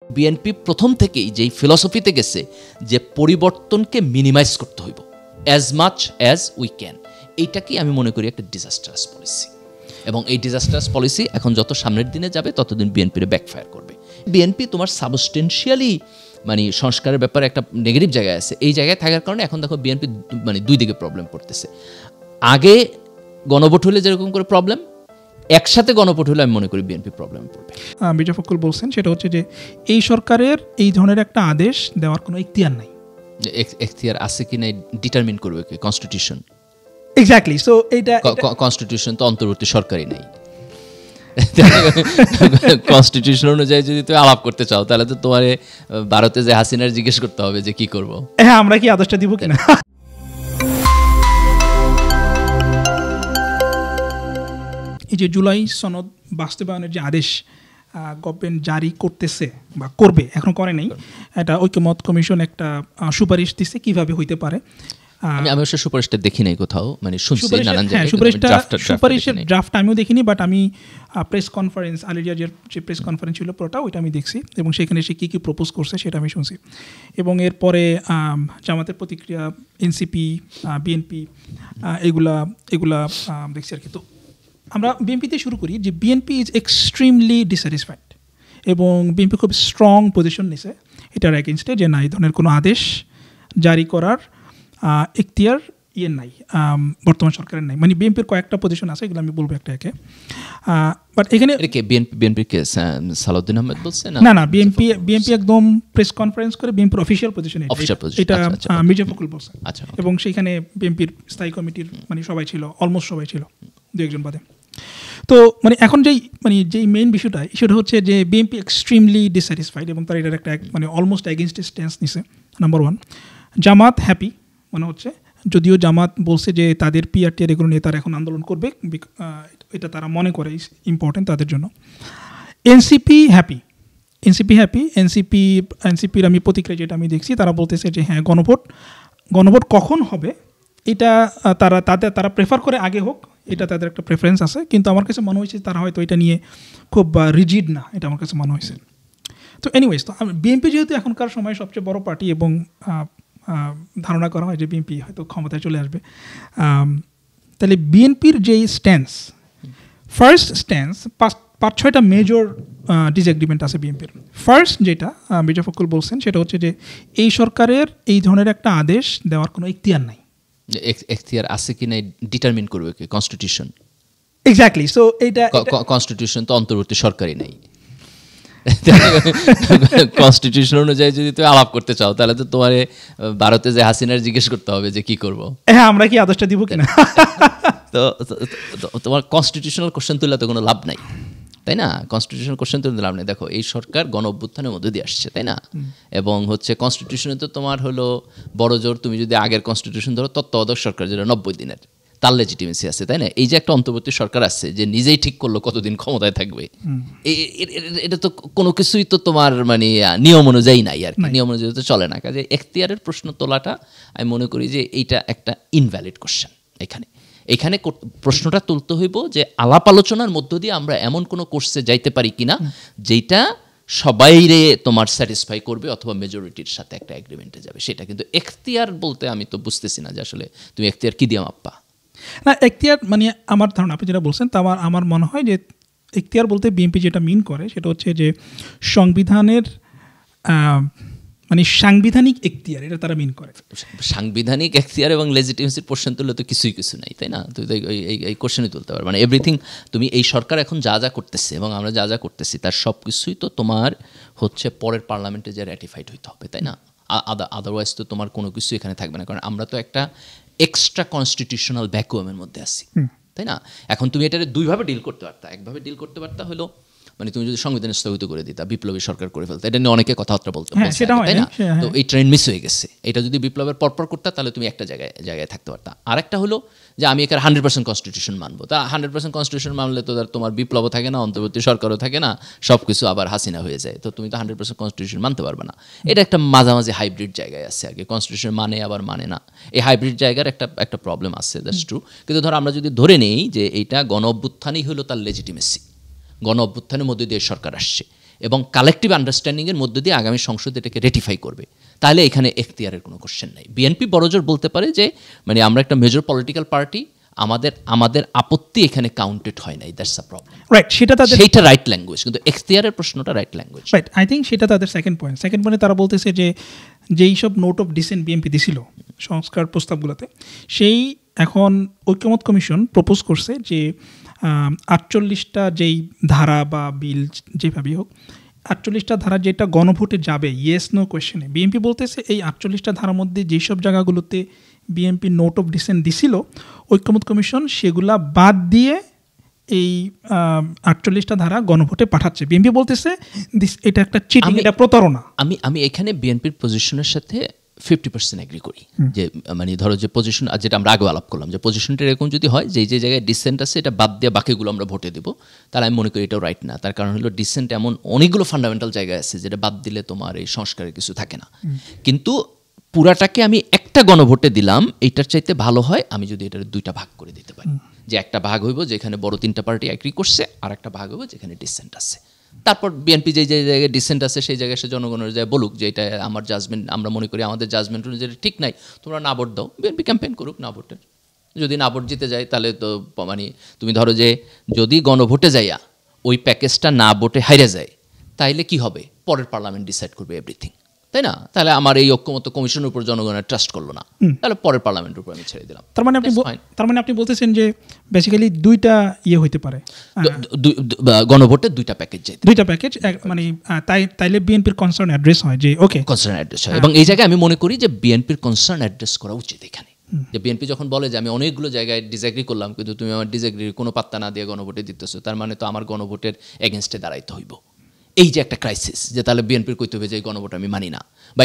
BNP প্রথম থেকেই যেই ফিলসফিতে গেছে যে পরিবর্তনকে মিনিমাইজ করতে হইব as much as we can, এইটাকেই আমি মনে করি একটা ডিজাস্টারাস পলিসি। এবং এই ডিজাস্টারাস পলিসি এখন যত সামনের দিনে যাবে ততদিন বিএনপির ব্যাকফায়ার করবে। বিএনপি তোমার সাবস্টেন্সিয়ালি মানে সংস্কারের ব্যাপারে একটা নেগেটিভ জায়গায় আছে, এই জায়গায় থাকার কারণে এখন দেখো বিএনপি মানে দুই দিকে প্রবলেম পড়তেছে। আগে গণভোট হলে যেরকম করে প্রবলেম, একসাথে গণভোট হলে আমি মনে করি বিএনপি প্রবলেম পড়বে। মির্জা ফখরুল বলছেন সেটা হচ্ছে যে এই সরকারের এই ধরনের একটা আদেশ দেওয়ার কোনো ইখতিয়ার নাই। এখতিয়ার আছে কি নাই ডিটারমিন করবে কি কনস্টিটিউশন। এক্স্যাক্টলি। সো এইটা কনস্টিটিউশন তো অন্তর্বর্তী সরকারই নাই। কনস্টিটিউশন অনুযায়ী যদি তুমি আলাপ করতে চাও তাহলে তো তোমার ভারতে যে হাসিনার জিজ্ঞেস করতে হবে যে কি করবো, হ্যাঁ আমরা কি আদেশটা দিব কিনা। এই যে জুলাই সনদ বাস্তবায়নের যে আদেশ গভর্নমেন্ট জারি করতেছে বা করবে, এখন করে নেই, এটা ঐক্যমত কমিশন একটা সুপারিশ দিচ্ছে কিভাবে হইতে পারে। আমি অবশ্য সুপারিশটা দেখি নাই কোথাও, মানে শুনছি নানান জায়গায়। সুপারিশের ড্রাফট আমিও দেখিনি, বাট আমি প্রেস কনফারেন্স আলিরিয়াজের যে প্রেস কনফারেন্স ছিল পুরোটা ওইটা আমি দেখছি, এবং সেখানে সে কী কী প্রপোজ করছে সেটা আমি শুনছি। এবং এরপরে জামাতের প্রতিক্রিয়া, এনসিপি, বিএনপি এগুলা দেখছি আর কি। তো আমরা বিএনপিতে শুরু করি যে বিএনপি ইজ এক্সট্রিমলি ডিস্যাটিসফাইড, এবং বিএনপি খুব স্ট্রং পজিশন নিছে এটার এগেনস্টে যে না, এই ধরনের কোনো আদেশ জারি করার এখতিয়ার নাই, বর্তমান সরকারের নাই। মানে বিএনপির কয়েকটা পজিশন আছে, এগুলো আমি বলবো একটা একে। বাট এখানে বিএনপি কে সালাউদ্দিন আহমেদ বলছে না বিএনপি একদম প্রেস কনফারেন্স করে বিএনপির অফিসিয়াল পজিশন এটা মির্জা ফখরুল বলছে। এবং সেইখানে বিএনপির স্থায়ী কমিটির মানে সবাই ছিল, অলমোস্ট সবাই ছিল, দু একজন বাদে। তো মানে এখন যেই মেইন বিষয়টা হচ্ছে যে বিএনপি এক্সট্রিমলি ডিসস্যাটিসফাইড, এবং তারা এটার একটা মানে অলমোস্ট এগেইনস্ট স্ট্যান্স নিছে, নাম্বার ওয়ান। জামাত হ্যাপি মনে হচ্ছে, যদিও জামাত বলছে যে তাদের পিআরটির এগুলো নিয়ে তারা এখন আন্দোলন করবে, এটা তারা মনে করে ইম্পর্টেন্ট তাদের জন্য। NCP happy. এনসিপির আমি প্রতিক্রিয়া যেটা আমি দেখছি, তারা বলতেছে যে হ্যাঁ গণভোট কখন হবে এটা তারা প্রেফার করে আগে হোক, এটা তাদের একটা প্রেফারেন্স আছে। কিন্তু আমার কাছে মনে হয়েছে তারা হয়তো এটা নিয়ে খুব রিজিড না, এটা আমার কাছে মনে হয়েছে। তো এনিওয়েজ, তো বিএনপি যেহেতু এখনকার সময় সবচেয়ে বড় পার্টি, এবং ধারণা করা হয় যে বিএনপি হয়তো ক্ষমতায় চলে আসবে, তাহলে বিএনপির যেই ফার্স্ট স্ট্যান্স 5-6টা মেজর ডিসএগ্রিমেন্ট আছে বিএনপির। ফার্স্ট যেটা মির্জা ফখরুল বলছেন সেটা হচ্ছে যে এই সরকারের এই ধরনের একটা আদেশ দেওয়ার কোনো ইখতিয়ার নাই। এখতিয়ার আছে কি নাই ডিটারমিন করবে কি কনস্টিটিউশন। এক্স্যাক্টলি। সো এইটা কনস্টিটিউশন তো অন্তর্বর্তী সরকারই নাই। কনস্টিটিউশন অনুযায়ী যদি তুমি আলাপ করতে চাও তাহলে তো তোমার ভারতে যে হাসিনার জিজ্ঞেস করতে হবে যে কি করবো, হ্যাঁ আমরা কি আদেশটা দিব কিনা। তো তোমার কনস্টিটিউশনাল কোশ্চেন তুললে তো কোনো লাভ নাই, তাই না? কনস্টিটিউশনাল কোশ্চেন তুলতে লাভ নেই। দেখো এই সরকার গণ অভ্যুত্থানের মধ্যে দিয়ে আসছে, তাই না? এবং হচ্ছে কনস্টিটিউশনে তো তোমার হলো বড় জোর, তুমি যদি আগের কনস্টিটিউশন ধরো, তত্ত্বাবধায়ক সরকার যেটা 90 দিনের, তার লেজিটিমেসি আছে, তাই না? এই যে একটা অন্তর্বর্তী সরকার আছে যে নিজেই ঠিক করলো কতদিন ক্ষমতায় থাকবে, এটা তো কোনো কিছুই তো তোমার মানে নিয়ম অনুযায়ী নাই আর কি, নিয়ম অনুযায়ী তো চলে না। কাজে এখতিয়ারের প্রশ্ন তোলাটা আমি মনে করি যে এইটা একটা ইনভ্যালিড কোশ্চেন। এখানে প্রশ্নটা তুলতে হইব যে আলাপ আলোচনার মধ্য দিয়ে আমরা এমন কোনো কোর্সে যাইতে পারি কিনা যেটা সবাইরে তোমার স্যাটিসফাই করবে, অথবা মেজরিটির সাথে একটা এগ্রিমেন্টে যাবে, সেটা। কিন্তু এখতিয়ার বলতে আমি তো বুঝতেছি না যে আসলে তুমি এখতিয়ার কি দিয়ে মাপবা। না, এখতিয়ার মানে আমার ধারণা আপনি যেটা বলছেন তা আমার মনে হয় যে এখতিয়ার বলতে বিএনপি যেটা মিন করে সেটা হচ্ছে যে সংবিধানের মানে সাংবিধানিক এখতিয়ার, এটা তারা মিন করে। সাংবিধানিক এখতিয়ার এবং লেজিটিমেসির কোশ্চেন তুললে তো কিছুই কিছু নাই, তাই না? তুই এই কোশ্চেনই তুলতে পারবে, মানে এভরিথিং। তুমি এই সরকার এখন যা যা করতেছে এবং আমরা যা যা করতেছি তার সব কিছুই তো তোমার হচ্ছে পরের পার্লামেন্টে যে র্যাটিফাইড হইতে হবে, তাই না? আদারওয়াইজ তো তোমার কোনো কিছু এখানে থাকবে না, কারণ আমরা তো একটা এক্সট্রা কনস্টিটিউশনাল ভ্যাকুয়ামের মধ্যে আছি, তাই না? এখন তুমি এটা দুইভাবে ডিল করতে পারতা। একভাবে ডিল করতে পারতা হলো মানে তুমি যদি সংবিধান স্থগিত করে দিতা, বিপ্লবী সরকার করে ফেলতে, এটা নিয়ে অনেকে কথাবার্তা বলতে, তাই না? তো এই ট্রেন মিস হয়ে গেছে। এটা যদি বিপ্লবের পরপর করতা তাহলে তুমি একটা জায়গায় থাকতে পারতা। আরেকটা হলো যে আমি এখানে 100% কনস্টিটিউশন মানবো, তা 100% কনস্টিটিউশন মানলে তো তোমার বিপ্লবও থাকে না, অন্তর্বর্তী সরকারও থাকে না, সব কিছু আবার হাসিনা হয়ে যায়। তো তুমি তো 100% কনস্টিটিউশন মানতে পারবে না। এটা একটা মাঝামাঝি হাইব্রিড জায়গায় আছে আর কি, কনস্টিটিউশন মানে আবার মানে না। এই হাইব্রিড জায়গার একটা প্রবলেম আছে, দ্যাটস ট্রু। কিন্তু ধরো আমরা যদি ধরে নেই যে এইটা গণ অভ্যুত্থানই হলো তার লেজিটিমেসি, গণ অভ্যুত্থানের মধ্যে দিয়ে সরকার আসছে, এবং কালেকটিভ আন্ডারস্ট্যান্ডিংয়ের মধ্য দিয়ে আগামী সংসদ এটাকে রেটিফাই করবে, তাহলে এখানে এখতিয়ারের কোনো কোশ্চেন নাই। বিএনপি বড়জোর বলতে পারে যে মানে আমরা একটা মেজর পলিটিক্যাল পার্টি, আমাদের আপত্তি এখানে কাউন্টেড হয় নাই, দ্যাটস আ প্রবলেম। রাইট, সেইটা রাইট ল্যাঙ্গুয়েজ, কিন্তু এখতিয়ারের প্রশ্নটা right language. Right, I think সেটা তাদের সেকেন্ড পয়েন্টে তারা বলতেছে যে যেই সব নোট অফ ডিসেন্ট বিএনপি দিছিল সংস্কার প্রস্তাবগুলোতে, সেই এখন ঐক্যমত কমিশন প্রপোজ করছে যে 48টা যেই ধারা বা বিল যেভাবেই হোক, 48টা ধারা যেটা গণভোটে যাবে ইয়েস নো কোয়েশ্চেনে, বিএনপি বলতেছে এই 48টা ধারার মধ্যে যেসব জায়গাগুলোতে বিএনপি নোট অফ ডিসেন্ট দিছিল ঐক্যমত কমিশন সেগুলা বাদ দিয়ে এই 48টা ধারা গণভোটে পাঠাচ্ছে। বিএনপি বলতেছে এটা একটা চিটিং, এটা প্রতারণা। আমি এখানে বিএনপির পজিশনের সাথে 50% এগ্রি করি, যে মানে ধরো যে পজিশন যেটা আমরা আগে আলাপ করলাম, যে পজিশনটা এরকম যদি হয় যে যে জায়গায় ডিসেন্ট আছে এটা বাদ দিয়ে বাকিগুলো আমরা ভোটে দেবো, তাহলে আমি মনে করি এটাও রাইট না। তার কারণ হলো ডিসেন্ট এমন অনেকগুলো ফান্ডামেন্টাল জায়গায় আছে যেটা বাদ দিলে তোমার এই সংস্কারের কিছু থাকে না। কিন্তু পুরাটাকে আমি একটা গণভোটে দিলাম, এইটার চাইতে ভালো হয় আমি যদি এটার দুইটা ভাগ করে দিতে পারি, যে একটা ভাগ হইব যেখানে বড় 3টা পার্টি এগ্রি করছে, আর একটা ভাগ হইব যেখানে ডিসেন্ট আছে। তারপর বিএনপি যে জায়গায় ডিসেন্ট আছে সেই জায়গায় সে জনগণের যায় বলুক যে এটা আমার জাজমেন্ট, আমরা মনে করি আমাদের জাজমেন্ট অনুযায়ী ঠিক নাই, তোমরা না ভোট দাও। বিএনপি ক্যাম্পেইন করুক না ভোটের, যদি না ভোট জিতে যায় তাহলে তো মানে তুমি ধরো যে যদি গণভোটে যাইয়া ওই প্যাকেজটা না ভোটে হাইরে যায়, তাইলে কি হবে? পরের পার্লামেন্ট ডিসাইড করবে এভরিথিং, তাই না? তাহলে আমার এই ঐক্যমত কমিশনের উপর জনগণের ট্রাস্ট করলো না, তাহলে পরের পার্লামেন্টের উপর আমি ছেড়ে দিলাম। তার মানে আপনি বলতেছেন যে বেসিক্যালি দুইটা হইতে পারে, গণভোটের দুইটা প্যাকেজ, মানে তাইলে বিএনপির কনসার্ন অ্যাড্রেস হয়, যে ওকে কনসার্ন অ্যাড্রেস হয়। এবং এই জায়গায় আমি মনে করি যে বিএনপির কনসার্ন অ্যাড্রেস করা উচিত এখানে। যে বিএনপি যখন বলে যে আমি অনেকগুলো জায়গায় ডিসএগ্রি করলাম, কিন্তু তুমি আমার ডিসএগ্রির কোনো পাত্তা না দিয়ে গণভোটে দিতেছো, তার মানে তো আমার গণভোটের এগেনস্টে দাঁড়াইতে হইব। এই যে একটা ক্রাইসিস, যে তাহলে বিএনপির কইতে হবে যে এই গণভোট আমি মানি না, বা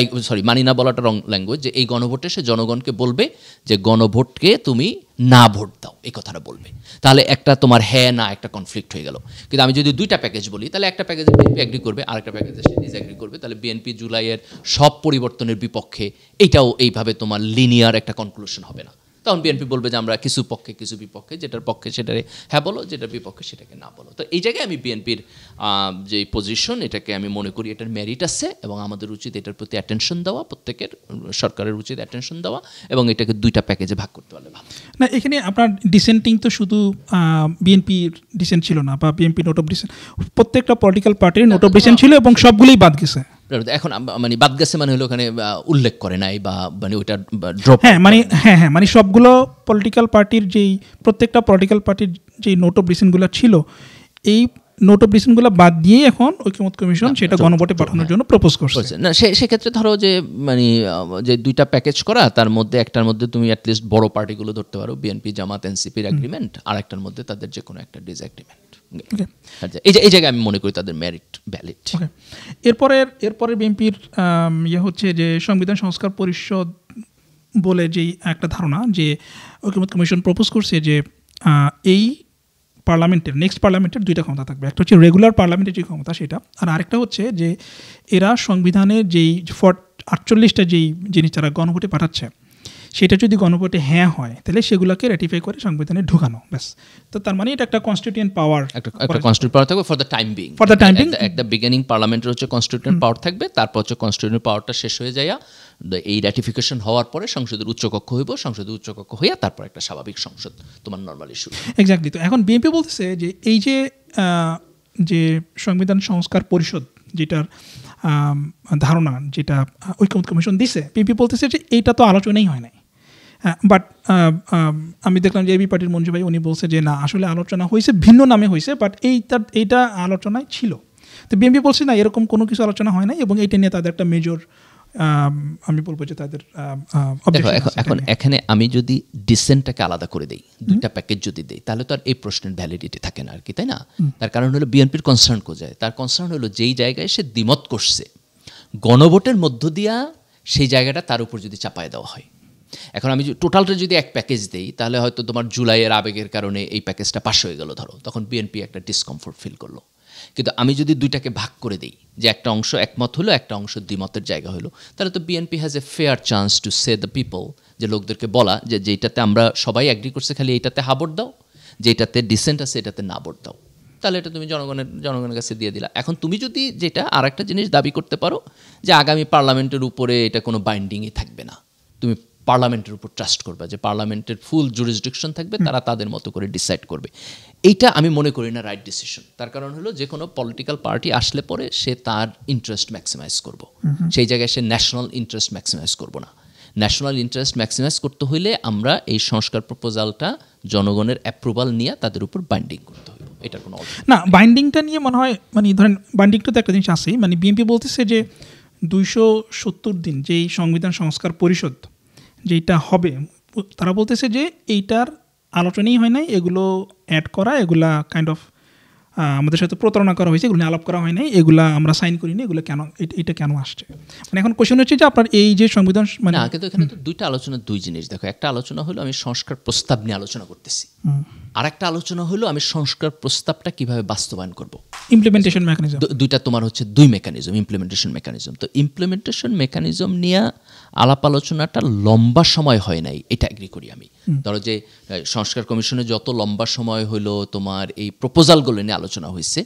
মানি না বলাটা রং ল্যাঙ্গুয়েজ, যে এই গণভোটে সে জনগণকে বলবে যে গণভোটকে তুমি না ভোট দাও, এই কথাটা বলবে। তাহলে একটা তোমার হ্যাঁ না একটা কনফ্লিক্ট হয়ে গেল। কিন্তু আমি যদি দুইটা প্যাকেজ বলি, তাহলে একটা প্যাকেজে বিএনপি এগ্রি করবে, আরেকটা প্যাকেজে সে ডিসএগ্রি করবে, তাহলে বিএনপি জুলাইয়ের সব পরিবর্তনের বিপক্ষে, এইটাও এইভাবে তোমার লিনিয়ার একটা কনক্লুশন হবে না। তখন বিএনপি বলবে যে আমরা কিছু পক্ষে কিছু বিপক্ষে, যেটার পক্ষে সেটারে হ্যাঁ বলো, যেটার বিপক্ষে সেটাকে না বলো। তো এই জায়গায় আমি বিএনপির যে পজিশন, এটাকে আমি মনে করি এটার মেরিট আছে, এবং আমাদের উচিত এটার প্রতি অ্যাটেনশন দেওয়া, প্রত্যেকের সরকারের উচিত অ্যাটেনশন দেওয়া, এবং এটাকে দুইটা প্যাকেজে ভাগ করতে পারলে ভালো। না, এখানে আপনার ডিসেন্টিং তো শুধু বিএনপির ডিসেন্ট ছিল না, বা বিএনপি নোট অফ ডিসেন্ট, প্রত্যেকটা পলিটিক্যাল পার্টির নোট অফ ডিসেন্ট ছিল, এবং সবগুলোই বাদ গেছে। এখন মানে বাদ গেছে মানে হলো ওখানে উল্লেখ করে নাই, বা মানে ওইটা ড্রপ। মানে সবগুলো পলিটিক্যাল পার্টির প্রত্যেকটা পলিটিক্যাল পার্টির যে নোট অফ ডিসেন্টগুলো ছিল, এই নোট অফ ডিসেন্টগুলো বাদ দিয়ে এখন ঐক্যমত কমিশন সেটা গণভোটে পাঠানোর জন্য প্রপোজ করছে। না, সেক্ষেত্রে ধরো যে মানে যে দুইটা প্যাকেজ করা, তার মধ্যে একটার মধ্যে তুমি অ্যাটলিস্ট বড় পার্টিগুলো ধরতে পারো, বিএনপি জামাত এনসিপির এগ্রিমেন্ট, আর একটার মধ্যে তাদের যে কোনো একটা ডিসএগ্রিমেন্ট। এই জায়গায় আমি মনে করি তাদের মেরিট ভ্যালিড। এরপরে বিএনপির হচ্ছে যে সংবিধান সংস্কার পরিষদ বলে যেই একটা ধারণা, যে ঐক্যমত কমিশন প্রপোজ করছে যে এই নেক্সট পার্লামেন্টের দুইটা ক্ষমতা থাকবে, একটা হচ্ছে রেগুলার পার্লামেন্টের যে ক্ষমতা সেটা, আর আরেকটা হচ্ছে যে এরা সংবিধানের যেই 48টা যেই জিনিস তারা গণভোটে পাঠাচ্ছে, সেটা যদি গণভোটে হ্যাঁ হয় তাহলে সেগুলোকে রেটিফাই করে সংবিধানে ঢুকানো, ব্যাস। তো তার মানে এটা একটা কনস্টিটিউয়েন্ট পাওয়ার, একটা কনস্টিটিউয়েন্ট পাওয়ার থাকবে ফর দ্য টাইম বিং। একটা বিগিনিং পার্লামেন্টের হচ্ছে কনস্টিটিউয়েন্ট পাওয়ার থাকবে, তারপর হচ্ছে কনস্টিটিউয়েন্ট পাওয়ারটা শেষ হয়ে যায়, এই র্যাটিফিকেশন হওয়ার পরে সংসদের উচ্চকক্ষ হইব, সংসদের উচ্চকক্ষ হইয়া তারপর একটা স্বাভাবিক সংসদ তোমার নর্মালি শুরু। এক্স্যাক্টলি। তো এখন বিএনপি বলতেছে যে এই যে সংবিধান সংস্কার পরিষদ যেটার ধারণা, যেটা ঐক্যমত কমিশন দিছে, বিএনপি বলতেছে যে এইটা তো আলোচনাই হয় নাই। বাট আমি দেখলাম যে এবি পার্টির মঞ্জু ভাই উনি বলছে যে না, আসলে আলোচনা হয়েছে, ভিন্ন নামে হয়েছে, বাট এইটা আলোচনায় ছিল। তো বিএনপি বলছে না, এরকম কোনো কিছু আলোচনা হয় নাই, এবং এইটা নিয়ে তাদের একটা মেজর, আমি বলবো যে তাদের এখন এখানে আমি যদি ডিসেন্টটাকে আলাদা করে দেই, দুইটা প্যাকেজ যদি দেই, তাহলে তো আর এই প্রশ্নের ভ্যালিডিটি থাকে না আর কি, তাই না? তার কারণ হলো বিএনপির কনসার্ন কোথায়? তার কনসার্ন হলো যেই জায়গায় সে দ্বিমত করছে, গণভোটের মধ্য দিয়া সেই জায়গাটা তার উপর যদি চাপায় দেওয়া হয়। এখন আমি টোটালটা যদি এক প্যাকেজ দেই, তাহলে হয়তো তোমার জুলাইয়ের আবেগের কারণে এই প্যাকেজটা পাশ হয়ে গেল ধরো, তখন বিএনপি একটা ডিসকমফোর্ট ফিল করলো। কিন্তু আমি যদি দুইটাকে ভাগ করে দিই, যে একটা অংশ একমত হলো, একটা অংশ দ্বিমতের জায়গা হলো, তাহলে তো BNP has a fair chance to say the people, যে লোকদেরকে বলা যে যেটাতে আমরা সবাই অ্যাগ্রি করছে খালি এইটাতে হা ভোট দাও, যেটাতে ডিসেন্ট আছে এটাতে না ভোট দাও। তাহলে এটা তুমি জনগণের কাছে দিয়ে দিলা। এখন তুমি যদি যেটা আর একটা জিনিস দাবি করতে পারো যে আগামী পার্লামেন্টের উপরে এটা কোনো বাইন্ডিংই থাকবে না, তুমি পার্লামেন্টের উপর ট্রাস্ট করবে যে পার্লামেন্টের ফুল জুরিসডিকশন থাকবে, তারা তাদের মতো করে ডিসাইড করবে, এইটা আমি মনে করি না রাইট ডিসিশন। তার কারণ হলো যে কোনো পলিটিক্যাল পার্টি আসলে পরে সে তার ইন্টারেস্ট ম্যাক্সিমাইজ করব, সেই জায়গায় সে ন্যাশনাল ইন্টারেস্ট ম্যাক্সিমাইজ করবো না। ন্যাশনাল ইন্টারেস্ট ম্যাক্সিমাইজ করতে হইলে আমরা এই সংস্কার প্রপোজালটা জনগণের অ্যাপ্রুভাল নিয়ে তাদের উপর বাইন্ডিং করতে হবে। এটা কোনো না, বাইন্ডিংটা নিয়ে মনে হয় মানে ধরেন বাইন্ডিংটা তো একটা জিনিস আছেই, মানে বিএনপি বলতেছে যে 270 দিন যেই সংবিধান সংস্কার পরিষদ যেটা হবে, তারা বলতেছে যে এইটার আলোচনাই হয় নাই, এগুলো অ্যাড করা, এগুলা কাইন্ড অফ আমাদের সাথে প্রতারণা করা হয়েছে, এগুলো আলাপ করা হয় নাই, এগুলা আমরা সাইন করিনি, এগুলো কেন, এটা কেন আসছে? মানে এখন কোয়েশ্চন হচ্ছে যে আপনার এই যে সংবিধান মানে কিন্তু এখানে তো দুইটা আলোচনা, দুই জিনিস দেখো। একটা আলোচনা হলো আমি সংস্কার প্রস্তাব নিয়ে আলোচনা করতেছি, আর একটা আলোচনা হলো আমি সংস্কার প্রস্তাবটা কিভাবে বাস্তবায়ন করব, ইমপ্লিমেন্টেশন মেকানিজম। দুইটা তোমার হচ্ছে দুই মেকানিজম, ইমপ্লিমেন্টেশন মেকানিজম। তো ইমপ্লিমেন্টেশন মেকানিজম নিয়ে আলাপ আলোচনাটা লম্বা সময় হয় নাই, এটা এগ্রি করি আমি। ধরো যে সংস্কার কমিশনে যত লম্বা সময় হলো তোমার এই প্রপোজালগুলো নিয়ে আলোচনা হয়েছে,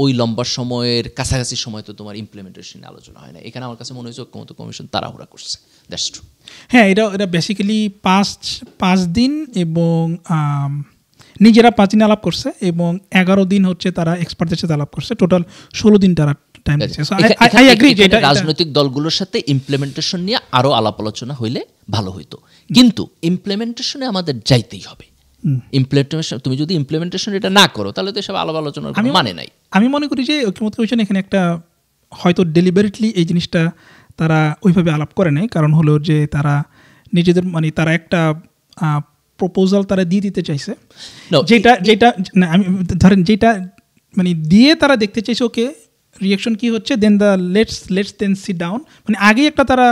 ওই লম্বা সময়ের কাছাকাছি সময় তো তোমার ইমপ্লিমেন্টেশন নিয়ে আলোচনা হয় না। এখানে আমার কাছে মনে হয়েছে ঐক্যমত্য কমিশন তাড়াহুড়া করছে, দ্যাটস ট্রু। হ্যাঁ, এটা বেসিক্যালি 5 দিন এবং নিজেরা 5 দিন আলাপ করছে এবং 11 দিন হচ্ছে তারা এক্সপার্টদের সাথে আলাপ করছে, টোটাল 16 দিন তারা টাইম দিচ্ছে। আই এগ্রি যে এটা রাজনৈতিক দলগুলোর সাথে ইমপ্লিমেন্টেশন নিয়ে আরো আলাপ আলোচনা হইলে ভালো হইতো, কিন্তু ইমপ্লিমেন্টেশনে আমাদের যাইতেই হবে। ইমপ্লিমেন্টেশন, তুমি যদি ইমপ্লিমেন্টেশন এটা না করো তাহলে তো সব আলাপ আলোচনার মানে নাই। আমি মনে করি যে ঐক্যমত্য কমিশন এখানে একটা হয়তো ডেলিবারেটলি এই জিনিসটা তারা ওইভাবে আলাপ করে নাই, কারণ হলো যে তারা নিজেদের মানে তারা একটা প্রপোজাল তারা দিয়ে দিতে চাইছে, যেটা না আমি ধরেন যেটা মানে দিয়ে তারা দেখতে চাইছে ওকে রিয়াকশন কি হচ্ছে, then the let's then sit down, মানে আগেই একটা তারা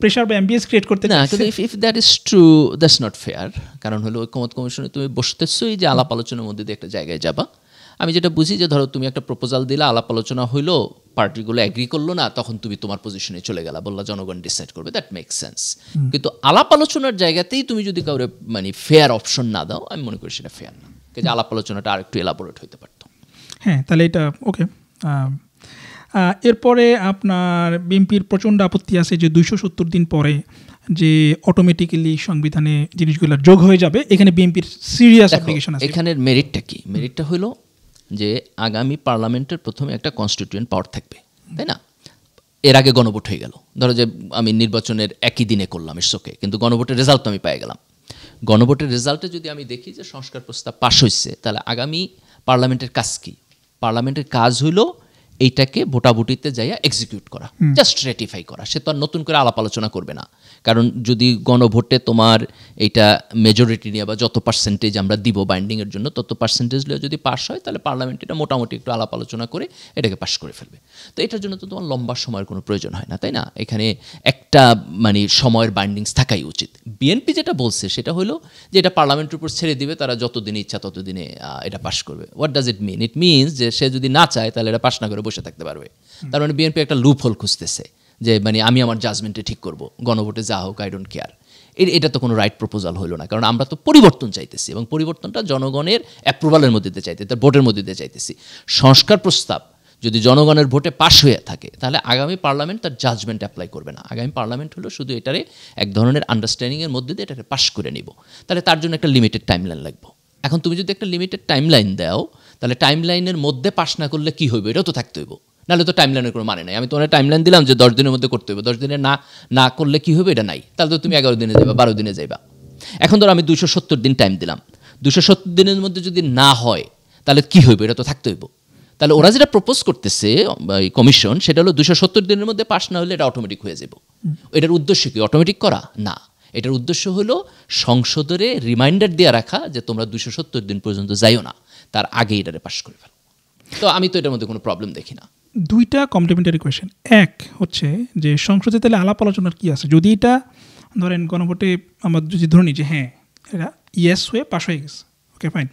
প্রেশার বা অ্যাম্বিয়েন্স ক্রিয়েট করতে না। কিন্তু if that is true, that's not fair. কারণ হলো ঐক্যমত্য কমিশনে তুমি বসতেছোই যে আলাপ আলোচনার মধ্যে দিয়ে একটা জায়গায় যাবা। আমি যেটা বুঝি যে ধরো তুমি একটা প্রপোজাল দিলা, আলাপ আলোচনা হইলো, পার্টিগুলো অ্যাগ্রি করলো না, তখন তুমি তোমার পজিশনে চলে গেলা, বললা জনগণ ডিসাইড করবে, দ্যাট মেক্স সেন্স। কিন্তু আলাপ আলোচনার জায়গাতেই তুমি যদি কাউরে মানে ফেয়ার অপশন না দাও, আমি মনে করি সেটা ফেয়ার না, যে আলাপ আলোচনাটা আর একটু এলাবোরেট হইতে পারতো। হ্যাঁ, তাহলে এটা ওকে। এরপরে আপনার বিএনপির প্রচণ্ড আপত্তি আছে যে 270 দিন পরে যে অটোমেটিক্যালি সংবিধানে জিনিসগুলো যোগ হয়ে যাবে, এখানে বিএনপির সিরিয়াস অ্যাপ্লিকেশন আছে। এখানের মেরিটটা কি? মেরিটটা হলো যে আগামী পার্লামেন্টের প্রথমে একটা কনস্টিটিউয়েন্ট পাওয়ার থাকবে, তাই না? এর আগে গণভোট হয়ে গেল, ধরো যে আমি নির্বাচনের একই দিনে করলাম, ইটস ওকে, কিন্তু গণভোটের রেজাল্ট তো আমি পেয়ে গেলাম। গণভোটের রেজাল্টে যদি আমি দেখি যে সংস্কার প্রস্তাব পাশ হয়েছে, তাহলে আগামী পার্লামেন্টের কাজ কি? পার্লামেন্টের কাজ হইল এইটাকে ভোটাভুটিতে যাইয়া এক্সিকিউট করা, জাস্ট রেটিফাই করা। সে তো আর নতুন করে আলাপ আলোচনা করবে না, কারণ যদি গণভোটে তোমার এইটা মেজরিটি নিয়ে বা যত পার্সেন্টেজ আমরা দিব বাইন্ডিংয়ের জন্য, তত পার্সেন্টেজ নিয়ে যদি পাস হয়, তাহলে পার্লামেন্ট এটা মোটামুটি একটু আলাপ আলোচনা করে এটাকে পাস করে ফেলবে। তো এটার জন্য তো তোমার লম্বা সময়ের কোনো প্রয়োজন হয় না, তাই না? এখানে একটা মানে সময়ের বাইন্ডিংস থাকাই উচিত। বিএনপি যেটা বলছে সেটা হলো যে এটা পার্লামেন্টের উপর ছেড়ে দিবে, তারা যতদিনে ইচ্ছা ততদিনে এটা পাস করবে। What does it mean? It means যে সে যদি না চায় তাহলে এটা পাস না করে বসে থাকতে পারবে। তার মানে বিএনপি একটা লুপ হোল খুঁজতেছে যে মানে আমি আমার জাজমেন্টে ঠিক করব, গণভোটে যা হোক, আই ডোন্ট কেয়ার। এটা তো কোনো রাইট প্রপোজাল হলো না, কারণ আমরা তো পরিবর্তন চাইতেছি এবং পরিবর্তনটা জনগণের অ্যাপ্রুভালের মধ্যে দিয়ে চাইতেছি, তার ভোটের মধ্যে দিয়ে চাইতেছি। সংস্কার প্রস্তাব যদি জনগণের ভোটে পাশ হয়ে থাকে, তাহলে আগামী পার্লামেন্ট তার জাজমেন্ট অ্যাপ্লাই করবে না। আগামী পার্লামেন্ট হলো শুধু এটারে এক ধরনের আন্ডারস্ট্যান্ডিংয়ের মধ্যে দিয়ে এটাকে পাশ করে নিব। তাহলে তার জন্য একটা লিমিটেড টাইমলাইন লাগবে। এখন তুমি যদি একটা লিমিটেড টাইমলাইন দাও, তাহলে টাইমলাইনের মধ্যে পাশ না করলে কী হইবে, এটাও তো থাকতে হইব, নাহলে তো টাইমলাইনের কোনো মানে নাই। আমি তোমার টাইমলাইন দিলাম যে 10 দিনের মধ্যে করতে হবে, 10 দিনে না করলে কী হবে, এটা নাই। তাহলে তো তুমি 11 দিনে যাবা, 12 দিনে যাইবা। এখন ধরো আমি 270 দিন টাইম দিলাম, 270 দিনের মধ্যে যদি না হয় তাহলে কী হইবে, এটা তো থাকতে হইব। তাহলে ওরা যেটা প্রপোজ করতেছে কমিশন, সেটা হলো 270 দিনের মধ্যে পাস না হলে এটা অটোমেটিক হয়ে যাব। এটার উদ্দেশ্য কি অটোমেটিক করা? না, এটার উদ্দেশ্য হলো সংসদে রিমাইন্ডার দিয়ে রাখা যে তোমরা 270 দিন পর্যন্ত যাইও না, তার আগে এটারে পাস করে ফেলো। তো আমি তো এটার মধ্যে কোনো প্রবলেম দেখি না। দুইটা কমপ্লিমেন্টারি কোয়েশ্চেন। এক হচ্ছে যে সংসদে তাহলে আলাপ আলোচনার কী আছে? যদি এটা ধরেন গণভোটে আমরা যদি ধরে নিই যে হ্যাঁ এটা ইয়েস হয়ে পাস হয়ে গেছে, ওকে ফাইন,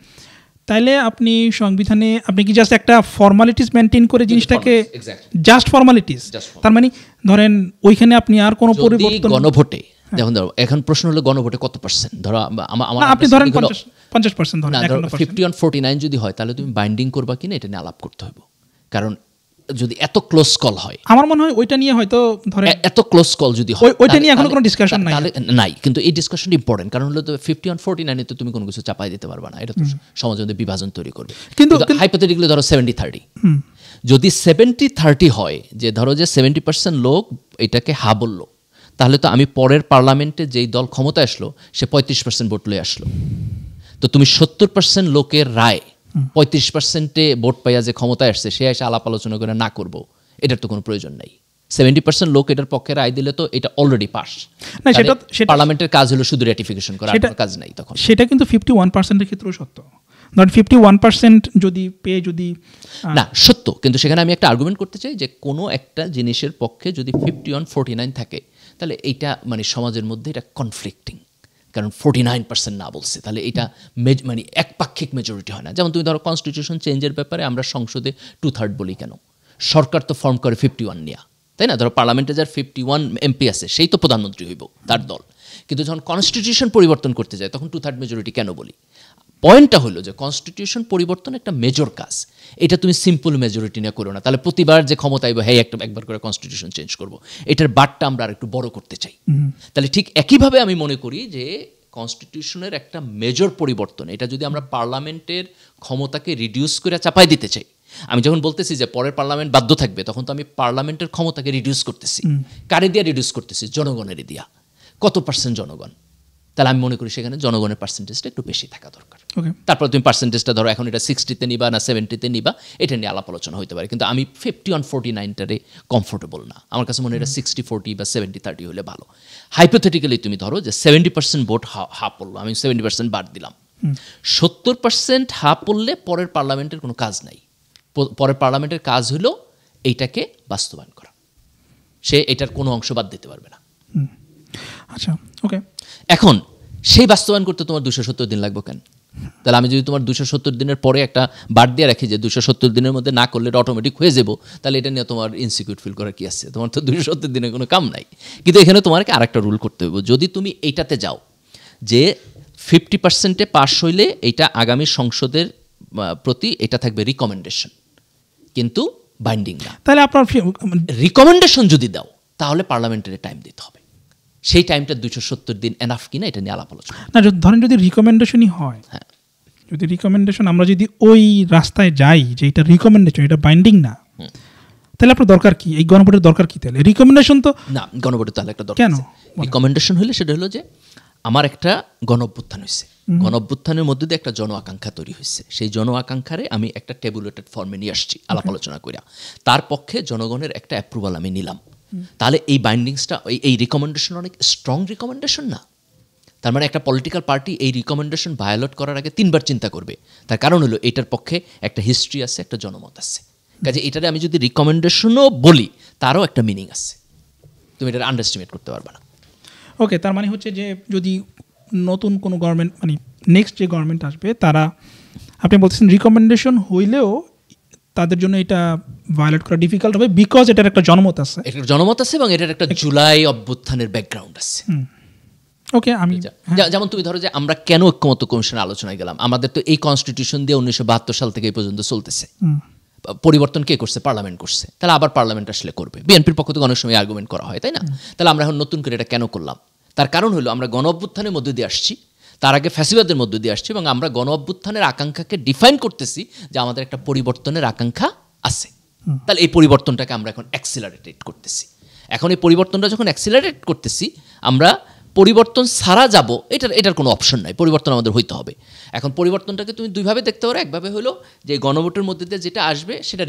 তাইলে আপনি সংবিধানে আপনি কি জাস্ট একটা ফর্মালিটিস মেনটেন করে জিনিসটাকে exactly. জাস্ট ফর্মালিটিস, তার মানে ধরেন ওইখানে আপনি আর কোনো যদি পরিবর্তন গণভোটে যেমন ধরো এখন প্রশ্ন হলো গণভোটে কত পার্সেন্ট ধরো আমার না, আপনি ধরেন 50% ধরেন, না ধরো 51%। 50-49 যদি হয় তাহলে তুমি বাইন্ডিং করবা কিনা এটা নিয়ে আলাপ করতে হবে, কারণ যদি এত ক্লোজ কল হয় আমার মনে হয় ওইটা নিয়ে হয়তো ধরেন এত ক্লোজ কল যদি হয় ওইটা নিয়ে এখনো কোনো ডিসকাশন নাই, তাহলে নাই, কিন্তু এই ডিসকাশনটা ইম্পর্টেন্ট, কারণ হলো 50-49 তো তুমি কোনো কিছু চাপাই দিতে পারবে না, এটা তো সমাজের মধ্যে বিভাজন তৈরি করবে। কিন্তু হাইপোথেটিক্যালি ধরো 70-30, যদি 70-30 হয় যে ধরো যে 70% লোক এটাকে হা বললো, তাহলে তো আমি পরের পার্লামেন্টে যেই দল ক্ষমতা আসলো সে 35% ভোট লয়ে আসলো, তো তুমি 70% লোকের রায় 35%-এ ভোট পাইয়া যে ক্ষমতায় আসছে সে এসে আলাপ আলোচনা করে না করবো, এটার তো কোনো প্রয়োজন নাই। 70% লোক এটার পক্ষে রায় দিলে তো এটা অলরেডি পাস, পার্লামেন্টের কাজ হলো শুধু রেটিফিকেশন করা, আর কাজ নাই তখন। সেটা কিন্তু 51%-এর ক্ষেত্রেও সত্য, ধরেন 51% যদি পেয়ে যদি না সত্য, কিন্তু সেখানে আমি একটা আর্গুমেন্ট করতে চাই যে কোনো একটা জিনিসের পক্ষে যদি 51-49 থাকে তাহলে এইটা মানে সমাজের মধ্যে এটা কনফ্লিক্টিং, কারণ 49% না বলছে তাহলে এটা মানে একপাক্ষিক মেজরিটি হয় না। যেমন তুমি ধরো কনস্টিটিউশন চেঞ্জের ব্যাপারে আমরা সংসদে 2/3 বলি কেন, সরকার তো ফর্ম করে 51 নিয়া, তাই না? ধরো পার্লামেন্টে যার 51 এমপি আছে সেই তো প্রধানমন্ত্রী হইব তার দল, কিন্তু যখন কনস্টিটিউশন পরিবর্তন করতে যায় তখন 2/3 মেজরিটি কেন বলি? পয়েন্টটা হলো যে কনস্টিটিউশন পরিবর্তন একটা মেজর কাজ, এটা তুমি সিম্পল মেজরিটি নিয়ে করো না, তাহলে প্রতিবার যে ক্ষমতা আইব হ্যাঁ একবার করে কনস্টিটিউশন চেঞ্জ করব, এটার বাটটা আমরা আর একটু বড় করতে চাই। তাহলে ঠিক একইভাবে আমি মনে করি যে কনস্টিটিউশনের একটা মেজর পরিবর্তন, এটা যদি আমরা পার্লামেন্টের ক্ষমতাকে রিডিউস করে চাপাই দিতে চাই, আমি যখন বলতেছি যে পরের পার্লামেন্ট বাধ্য থাকবে তখন তো আমি পার্লামেন্টের ক্ষমতাকে রিডিউস করতেছি, কারে দিয়া রিডিউস করতেছি? জনগণের দিয়া। কত পার্সেন্ট জনগণ? তাহলে আমি মনে করি সেখানে জনগণের পার্সেন্টেজটা একটু বেশি থাকা দরকার। তারপর তুমি পার্সেন্টেজটা ধরো এখন এটা 60-তে নিবা না 70-তে নিবা, এটা নিয়ে আলাপ আলোচনা হতে পারে, কিন্তু আমি 50-49টারে কমফোর্টেবল না। আমার কাছে মনে হয় এটা 60-40 বা 70-30 হলে ভালো। হাইপোথেটিক্যালি তুমি ধরো যে 70% ভোট হা পড়লো, আমি 70% বাদ দিলাম, 70% হা পড়লে পরের পার্লামেন্টের কোনো কাজ নাই। পরের পার্লামেন্টের কাজ হলো এইটাকে বাস্তবায়ন করা, সে এটার কোনো অংশ বাদ দিতে পারবে না। আচ্ছা, ওকে। এখন সেই বাস্তবায়ন করতে তোমার 270 দিন লাগবে কেন? তাহলে আমি যদি তোমার 270 দিনের পরে একটা বাদ দিয়ে রাখি যে 270 দিনের মধ্যে না করলে এটা অটোমেটিক হয়ে যাবো, তাহলে এটা নিয়ে তোমার ইনসিকিউর ফিল করার কি আছে? তোমার তো 270 দিনের কোনো কাম নাই। কিন্তু এখানে তোমাকে আরেকটা রুল করতে হবে, যদি তুমি এইটাতে যাও যে 50%-এ পাস হইলে এইটা আগামী সংসদের প্রতি এটা থাকবে রিকমেন্ডেশন, কিন্তু বাইন্ডিং না। তাহলে আপনার রিকমেন্ডেশন যদি দাও তাহলে পার্লামেন্টের টাইম দিতে হবে, সেই টাইমটা 270 দিন এনাফ কিনা এটা নিয়ে আলাপ আলোচনা না। ধরেন যদি রিকমেন্ডেশনই হয়, হ্যাঁ, যদি রিকমেন্ডেশন আমরা যদি ওই রাস্তায় যাই যে এটা রিকমেন্ডেশন, এটা বাইন্ডিং না, তাহলে আপনার দরকার কি? এই গণভোটের দরকার কি? তাহলে রিকমেন্ডেশন তো না, গণভোটের তাহলে একটা দরকার কেন? রিকমেন্ডেশন হলে সেটা হলো যে আমার একটা গণঅভ্যুত্থান হয়েছে, গণঅভ্যুত্থানের মধ্যে দিয়ে একটা জন আকাঙ্ক্ষা তৈরি হয়েছে, সেই জন আকাঙ্ক্ষারে আমি একটা টেবুলেটেড ফর্মে নিয়ে আসছি আলাপ আলোচনা করিয়া, তার পক্ষে জনগণের একটা অ্যাপ্রুভাল আমি নিলাম, তাহলে এই বাইন্ডিংসটা এই রিকমেন্ডেশন অনেক স্ট্রং রিকমেন্ডেশন না? তার মানে একটা পলিটিক্যাল পার্টি এই রিকমেন্ডেশন ভায়োলেট করার আগে 3বার চিন্তা করবে, তার কারণ হলো এটার পক্ষে একটা হিস্ট্রি আছে, একটা জনমত আছে, কাজে এটারে আমি যদি রিকমেন্ডেশনও বলি তারও একটা মিনিং আছে, তুমি এটা আন্ডারস্টিমেট করতে পারবে না। ওকে, তার মানে হচ্ছে যে যদি নতুন কোনো গভর্নমেন্ট মানে নেক্সট যে গভর্নমেন্ট আসবে তারা, আপনি বলতেছেন রিকমেন্ডেশন হইলেও তাদের জন্য এটা ভায়োলেট করা ডিফিকাল্ট হবে, বিকজ এটার একটা জনমত আছে, একটা জনমত আছে এবং এটার একটা জুলাই অভ্যুত্থানের ব্যাকগ্রাউন্ড আছে। ওকে, আমি যেমন তুমি ধরো যে আমরা কেন ঐক্যমত্য কমিশন আলোচনায় গেলাম, আমাদের তো এই কনস্টিটিউশন দিয়ে 1972 সাল থেকে এই পর্যন্ত চলতেছে, পরিবর্তন কে করছে? পার্লামেন্ট করছে, তাহলে আবার পার্লামেন্ট আসলে করবে। বিএনপির পক্ষ থেকে অনেক সময় আর্গুমেন্ট করা হয়, তাই না? তাহলে আমরা এখন নতুন করে এটা কেন করলাম? তার কারণ হলো আমরা গণ অভ্যুত্থানের মধ্যে দিয়ে আসছি, তার আগে ফ্যাসিবাদের মধ্যে দিয়ে আসছি, এবং আমরা গণ অভ্যুত্থানের আকাঙ্ক্ষাকে ডিফাইন করতেছি যে আমাদের একটা পরিবর্তনের আকাঙ্ক্ষা আছে, তাহলে এই পরিবর্তনটাকে আমরা এখন অ্যাক্সিলারেটেড করতেছি। এখন এই পরিবর্তনটা যখন অ্যাক্সিলারেট করতেছি, আমরা পরিবর্তন ছাড়া যাব, এটার কোনো অপশন নাই, পরিবর্তন আমাদের হইতে হবে। এখন পরিবর্তনটাকে তুমি দুইভাবে দেখতে পারো, একভাবে হলো যে গণভোটের মধ্যে দিয়ে যেটা আসবে সেটা